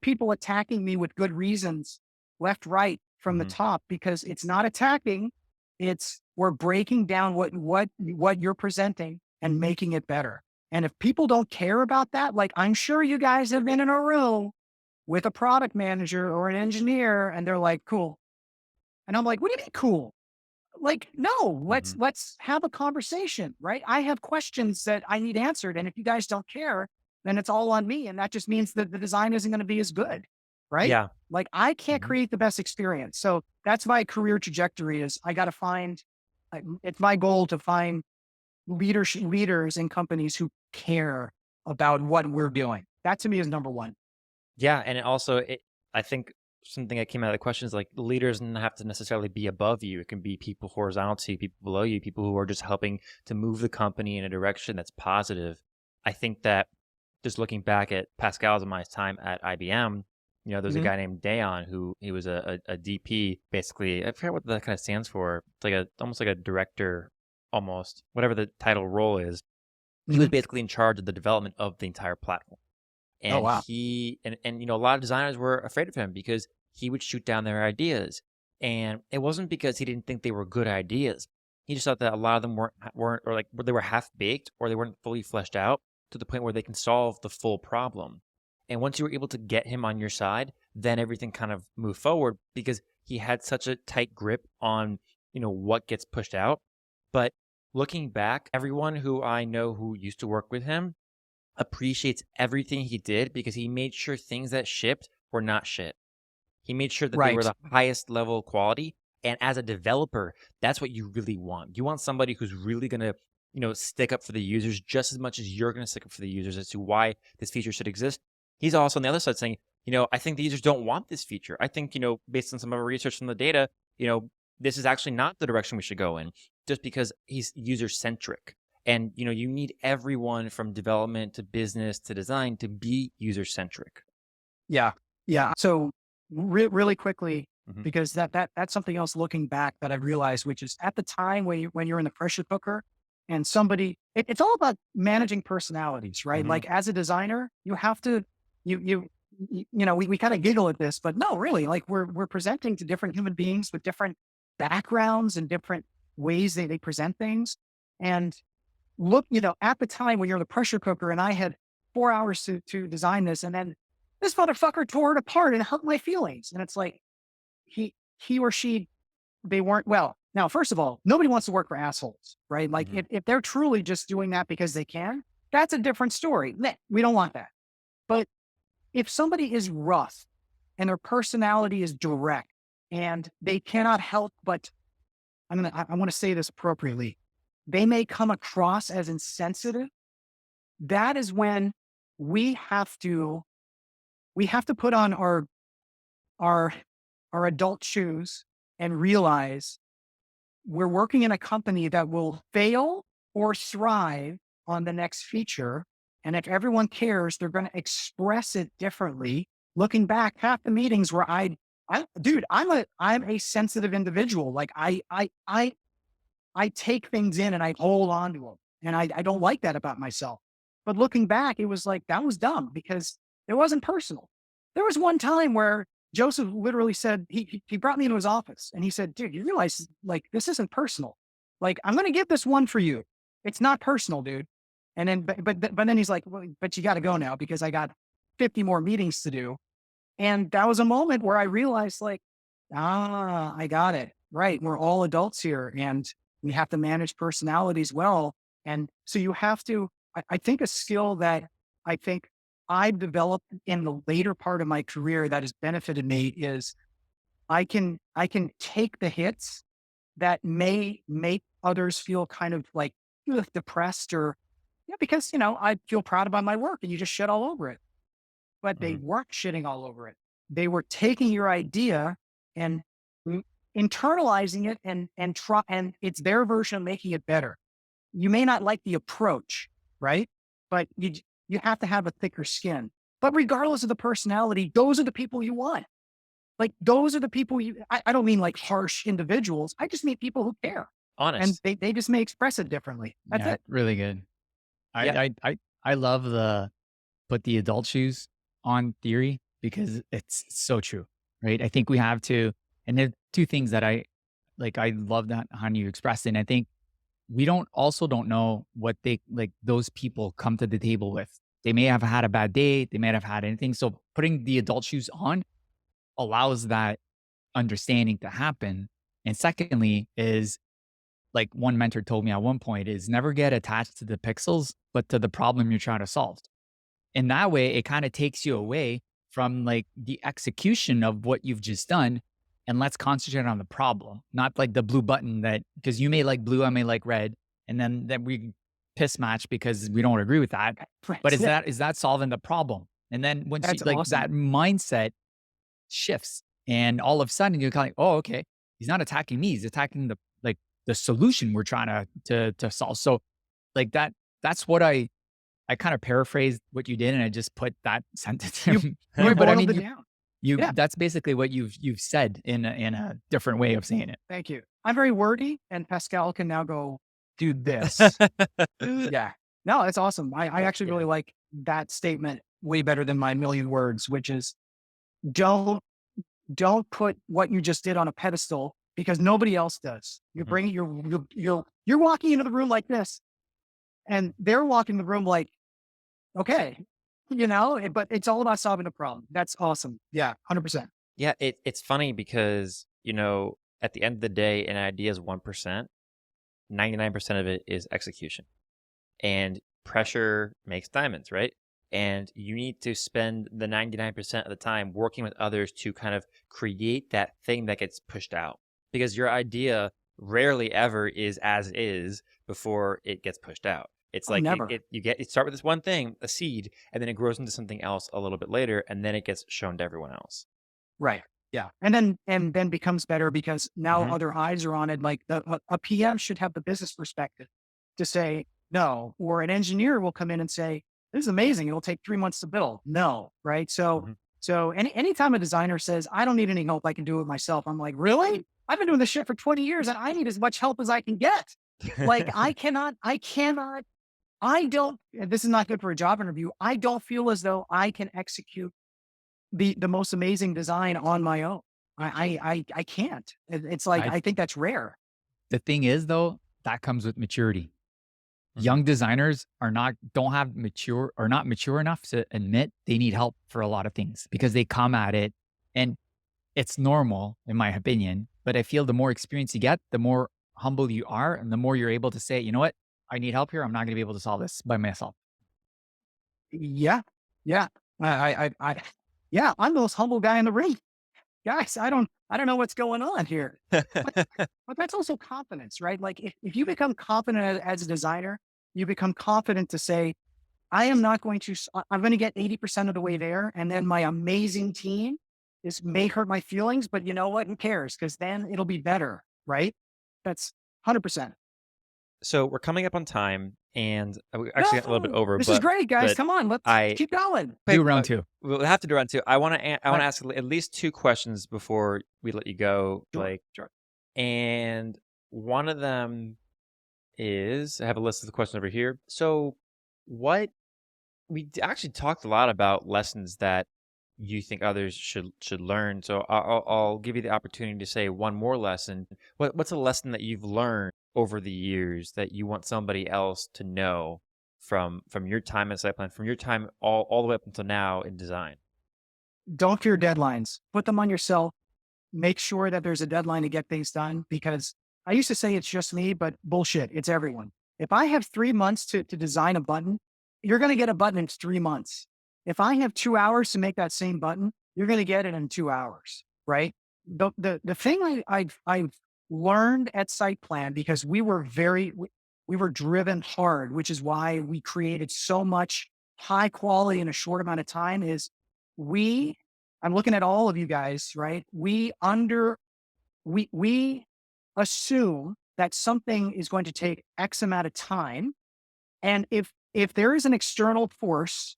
people attacking me with good reasons, left, right, from the Hmm. top, because it's not attacking. It's we're breaking down what you're presenting and making it better. And if people don't care about that, like I'm sure you guys have been in a room with a product manager or an engineer, and they're like, cool. And I'm like, what do you mean cool? Like, no, let's Hmm. let's have a conversation, right? I have questions that I need answered. And if you guys don't care, then it's all on me. And that just means that the design isn't going to be as good. Right. Yeah. Like I can't Hmm. create the best experience. So that's my career trajectory is I got to find, it's my goal to find leaders in companies who care about what we're doing. That to me is number one. Yeah, and I think something that came out of the question is like leaders don't have to necessarily be above you. It can be people horizontal to you, people below you, people who are just helping to move the company in a direction that's positive. I think that just looking back at Pascal's and my time at IBM, there's a Mhm. guy named Dayon who he was a DP, basically. I forget what that kind of stands for. It's like almost like a director, almost whatever the title role is. He was Mhm. basically in charge of the development of the entire platform. Oh, And wow. a lot of designers were afraid of him because he would shoot down their ideas. And it wasn't because he didn't think they were good ideas. He just thought that a lot of them weren't or like they were half baked or they weren't fully fleshed out to the point where they can solve the full problem. And once you were able to get him on your side, then everything kind of moved forward because he had such a tight grip on, what gets pushed out. But looking back, everyone who I know who used to work with him appreciates everything he did because he made sure things that shipped were not shit. He made sure that they were Right. the highest level quality. And as a developer, that's what you really want. You want somebody who's really going to, stick up for the users just as much as you're going to stick up for the users as to why this feature should exist. He's also on the other side saying, I think the users don't want this feature. I think, based on some of our research from the data, this is actually not the direction we should go in just because he's user centric. And, you need everyone from development to business to design to be user centric. Yeah. Yeah. So really quickly, Hmm. because that's something else looking back that I realized, which is at the time when you're in the pressure cooker and it's all about managing personalities, right? Hmm. Like as a designer, you have to, we kind of giggle at this, but no, really, like we're presenting to different human beings with different backgrounds and different ways they present things. And look, at the time when you're in the pressure cooker and I had 4 hours to design this, and then this motherfucker tore it apart and hurt my feelings. And it's like he or she, they weren't well. Now, first of all, nobody wants to work for assholes, right? Like Hmm. if they're truly just doing that because they can, that's a different story. We don't want that. But if somebody is rough and their personality is direct and they cannot help but I want to say this appropriately. They may come across as insensitive. That is when we have to we have to put on our our adult shoes and realize we're working in a company that will fail or thrive on the next feature. And if everyone cares, they're going to express it differently. Looking back, half the meetings where dude, I'm a sensitive individual. Like I take things in and I hold on to them. And I don't like that about myself. But looking back, it was like, that was dumb because it wasn't personal. There was one time where Joseph literally said, he brought me into his office and he said, dude, you realize like this isn't personal. Like, I'm going to get this one for you. It's not personal, dude. And then, but then he's like, well, but you got to go now because I got 50 more meetings to do. And that was a moment where I realized like, I got it. Right. We're all adults here and we have to manage personalities well. And so you have to I think a skill that I think I've developed in the later part of my career that has benefited me is I can take the hits that may make others feel kind of like ugh, depressed or yeah, because I feel proud about my work and you just shit all over it. But they Mhm. weren't shitting all over it. They were taking your idea and m- internalizing it and it's their version of making it better. You may not like the approach, right? But you have to have a thicker skin. But regardless of the personality, those are the people you want. Like those are the people I don't mean like harsh individuals. I just mean people who care. And Honest. they just may express it differently. That's Yeah, it. really good. I Yeah. I I I love the put the adult shoes on theory because it's so true, right? I think we have to, and there are two things that I like. I love that how you expressed it. And I think we don't know what they like those people come to the table with. They may have had a bad day, they may have had anything. So putting the adult shoes on allows that understanding to happen. And secondly, is like one mentor told me at one point is never get attached to the pixels, but to the problem you're trying to solve. And that way, it kind of takes you away from like the execution of what you've just done. And let's concentrate on the problem, not like the blue button that, because you may like blue, I may like red. And then we piss match because we don't agree with that. But That's it. is that solving the problem? And then once you That's like awesome. that mindset shifts and all of a sudden you're kind of like, oh, okay, he's not attacking me. He's attacking the, like the solution we're trying to solve. So like that's what I kind of paraphrased what you did and I just put that sentence You in you there, but I boiled mean, it down. you Yeah. that's basically what you've said in a different way of saying it. Thank you. I'm very wordy, and Pascal can now go do this. Yeah. No, that's awesome. I actually Yeah. really like that statement way better than my million words, which is don't don't put what you just did on a pedestal because nobody else does. You Mhm. bring it, you're walking into the room like this, and they're walking the room like, okay, but it's all about solving a problem. That's awesome. Yeah, 100%. Yeah, it's funny because, at the end of the day, an idea is 1%, 99% of it is execution. And pressure makes diamonds, right? And you need to spend the 99% of the time working with others to kind of create that thing that gets pushed out. Because your idea rarely ever is as is before it gets pushed out. It's Oh, like never. you start with this one thing, a seed, and then it grows into something else a little bit later, and then it gets shown to everyone else. Right. Yeah. And then becomes better because now Hmm. other eyes are on it. Like a PM should have the business perspective to say no, or an engineer will come in and say, this is amazing. It'll take 3 months to build. No. Right. So, Hmm. so anytime a designer says, I don't need any help, I can do it myself. I'm like, really? I've been doing this shit for 20 years and I need as much help as I can get. Like I don't, and this is not good for a job interview. I don't feel as though I can execute the most amazing design on my own. I can't. It's like, I I think that's rare. The thing is though, that comes with maturity. Hmm. Young designers are not don't have mature or not mature enough to admit they need help for a lot of things because they come at it and it's normal in my opinion, but I feel the more experience you get, the more humble you are and the more you're able to say, "You know what? I need help here. I'm not going to be able to solve this by myself." Yeah. Yeah. Yeah, I'm the most humble guy in the room. Guys, I don't know what's going on here. But, but that's also confidence, right? Like if you become confident as a designer, you become confident to say, I am not going to, I'm going to get 80% of the way there. And then my amazing team is may hurt my feelings, but you know what? Who cares? Because then it'll be better, right? That's 100%. So we're coming up on time, and we actually got a little bit No, over, this is great, guys. but Come on, let's I keep going. Do quick. round 2. We'll have to do round two. I want to All right, ask at least two questions before we let you go, sure, Blake. sure. And one of them is I have a list of the questions over here. So, what actually talked a lot about lessons that you think others should learn. So I'll give you the opportunity to say one more lesson. What's a lesson that you've learned over the years that you want somebody else to know from your time at SightPlan, from your time all the way up until now in design? Don't fear deadlines. Put them on yourself. Make sure that there's a deadline to get things done because I used to say it's just me, but bullshit. It's everyone. If I have 3 months to design a button, you're going to get a button in 3 months. If I have 2 hours to make that same button, you're going to get it in 2 hours, right? The thing I've learned at SightPlan, because we were driven hard, which is why we created so much high quality in a short amount of time, is we, I'm looking at all of you guys, right? We assume that something is going to take X amount of time. And if there is an external force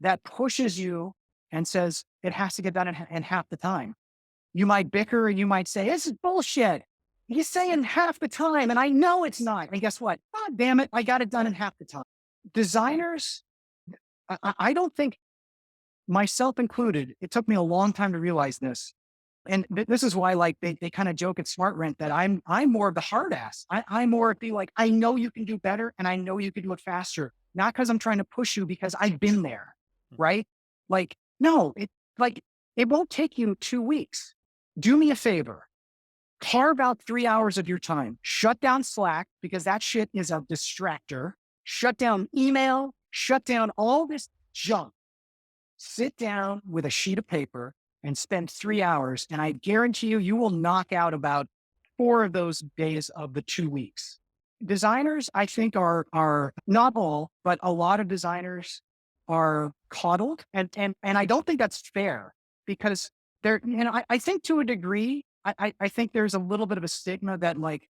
that pushes you and says it has to get done in half the time, you might bicker and you might say, this is bullshit. He's saying half the time, and I know it's not. And guess what? God damn it, I got it done in half the time. Designers, I don't think, myself included, it took me a long time to realize this. And this is why, like, they kind of joke at SmartRent that I'm more of the hard ass. I'm more of the, like, I know you can do better and I know you can do it faster. Not because I'm trying to push you, because I've been there, right? Like, no, it won't take you 2 weeks. Do me a favor. Carve out 3 hours of your time. Shut down Slack, because that shit is a distractor. Shut down email. Shut down all this junk. Sit down with a sheet of paper and spend 3 hours. And I guarantee you, you will knock out about 4 of those days of the 2 weeks. Designers, I think, are not all, but a lot of designers are coddled. And I don't think that's fair, because I think to a degree, I think there's a little bit of a stigma that, like,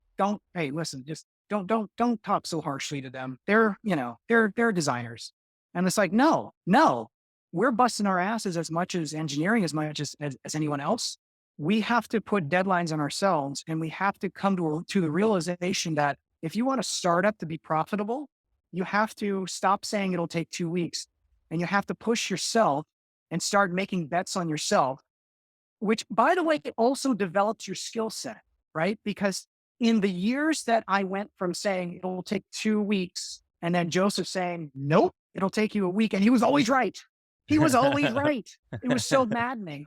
hey, listen, just don't talk so harshly to them. They're designers. And it's like, no, we're busting our asses as much as engineering, as much as anyone else. We have to put deadlines on ourselves, and we have to come to the realization that if you want a startup to be profitable, you have to stop saying it'll take 2 weeks, and you have to push yourself and start making bets on yourself, which, by the way, it also develops your skill set, right? Because in the years that I went from saying it'll take 2 weeks, and then Joseph saying, nope, it'll take you a week, and he was always right. He was always right. It was so maddening.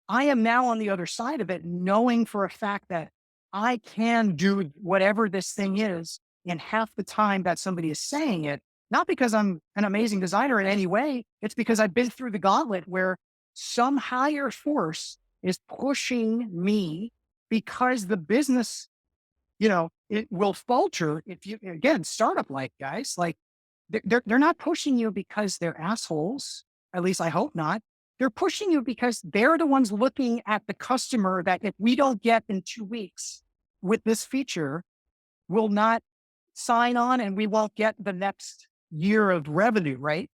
I am now on the other side of it, knowing for a fact that I can do whatever this thing is in half the time that somebody is saying it. Not because I'm an amazing designer in any way. It's because I've been through the gauntlet where some higher force is pushing me, because the business, it will falter if you, again, startup like guys, like, they're not pushing you because they're assholes. At least I hope not. They're pushing you because they're the ones looking at the customer that if we don't get in 2 weeks with this feature, will not sign on, and we won't get the next year of revenue, right?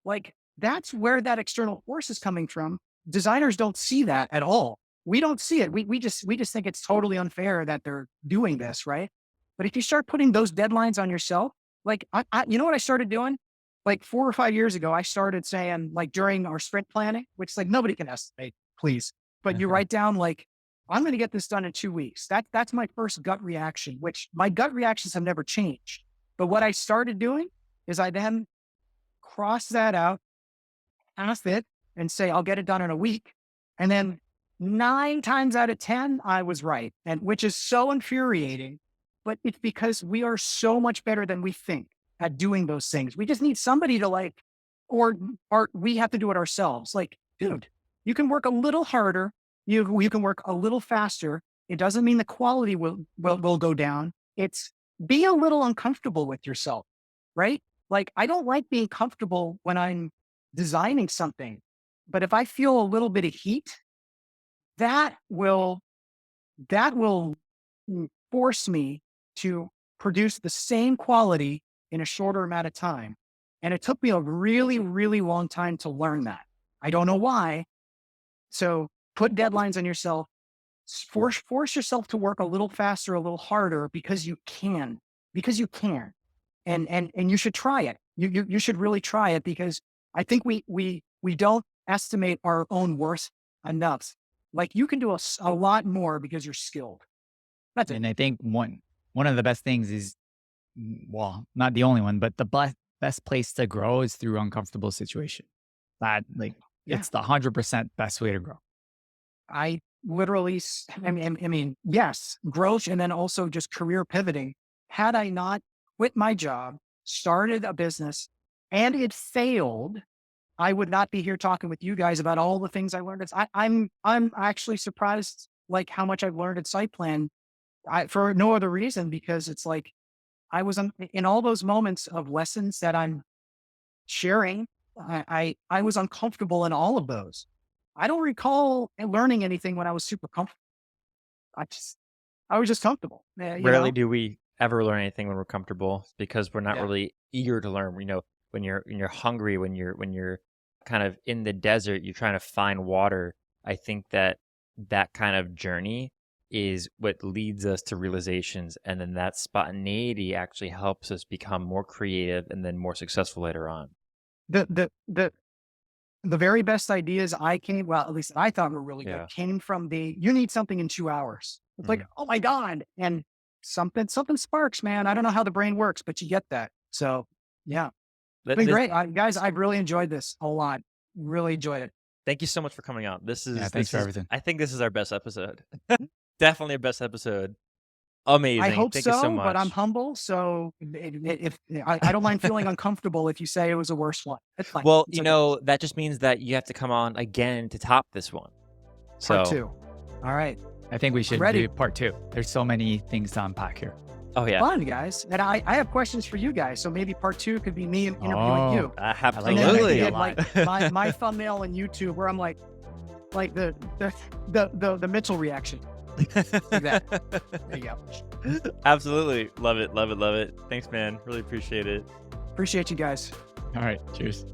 Like, that's where that external force is coming from. Designers don't see that at all. We don't see it. We just think it's totally unfair that they're doing this, right? But if you start putting those deadlines on yourself, like, you know what I started doing? Like 4 or 5 years ago, I started saying, like, during our sprint planning, which, like, nobody can estimate, please, but you write down, like, I'm going to get this done in 2 weeks. That's my first gut reaction, which my gut reactions have never changed. But what I started doing is I then cross that out, pass it, and say, I'll get it done in a week. And then 9 times out of 10, I was right. And which is so infuriating, but it's because we are so much better than we think at doing those things. We just need somebody to, like, or we have to do it ourselves. Like, dude, you can work a little harder. You can work a little faster. It doesn't mean the quality will go down. It's be a little uncomfortable with yourself, right? Like, I don't like being comfortable when I'm designing something, but if I feel a little bit of heat, that will force me to produce the same quality in a shorter amount of time. And it took me a really, really long time to learn that. I don't know why. So put deadlines on yourself, force yourself to work a little faster, a little harder, because you can, and you should try it. You should really try it, because I think we don't estimate our own worth enough. Like, you can do a lot more because you're skilled. That's it. And I think one of the best things is, well, not the only one, but the best place to grow is through uncomfortable situation. That, like, Yeah. it's the 100% best way to grow. I literally, I mean, yes, growth, and then also just career pivoting. Had I not quit my job, started a business, and it failed, I would not be here talking with you guys about all the things I learned. I'm actually surprised like how much I've learned at SightPlan. For no other reason because it's like I was in all those moments of lessons that I'm sharing. I was uncomfortable in all of those. I don't recall learning anything when I was super comfortable. I just I was just comfortable. Rarely do we ever learn anything when we're comfortable because we're not Yeah. really eager to learn. When you're hungry, when you're kind of in the desert, you're trying to find water. I think that kind of journey is what leads us to realizations, and then that spontaneity actually helps us become more creative and then more successful later on. The the the the very best ideas well, at least I thought were really good, Yeah. came from you need something in 2 hours. It's like, Mhm. oh my God. And something sparks, man. I don't know how the brain works, but you get that. So yeah, it's That been this great. Guys, I've really enjoyed this a lot. Really enjoyed it. Thank you so much for coming on. Yeah, thanks for everything. I think this is our best episode. Definitely our best episode. I Amazing. hope Thank you so so, but I'm much. humble. So if I don't mind feeling uncomfortable if you say it was a worse one. It's fine. Well, It's okay. that just means that you have to come on again to top this one. Part So, two. All right. I think we should ready. do part 2. There's so many things to unpack here. oh yeah, Fun, guys. And I have questions for you guys. So maybe part two could be me interviewing Oh. you. I like And then that we idea absolutely. a did lot. like my thumbnail on YouTube where I'm like the Mitchell reaction. Like that. There you go. Absolutely. Love it. Love it. Love it. Thanks, man. Really appreciate it. Appreciate you guys. All right. Cheers.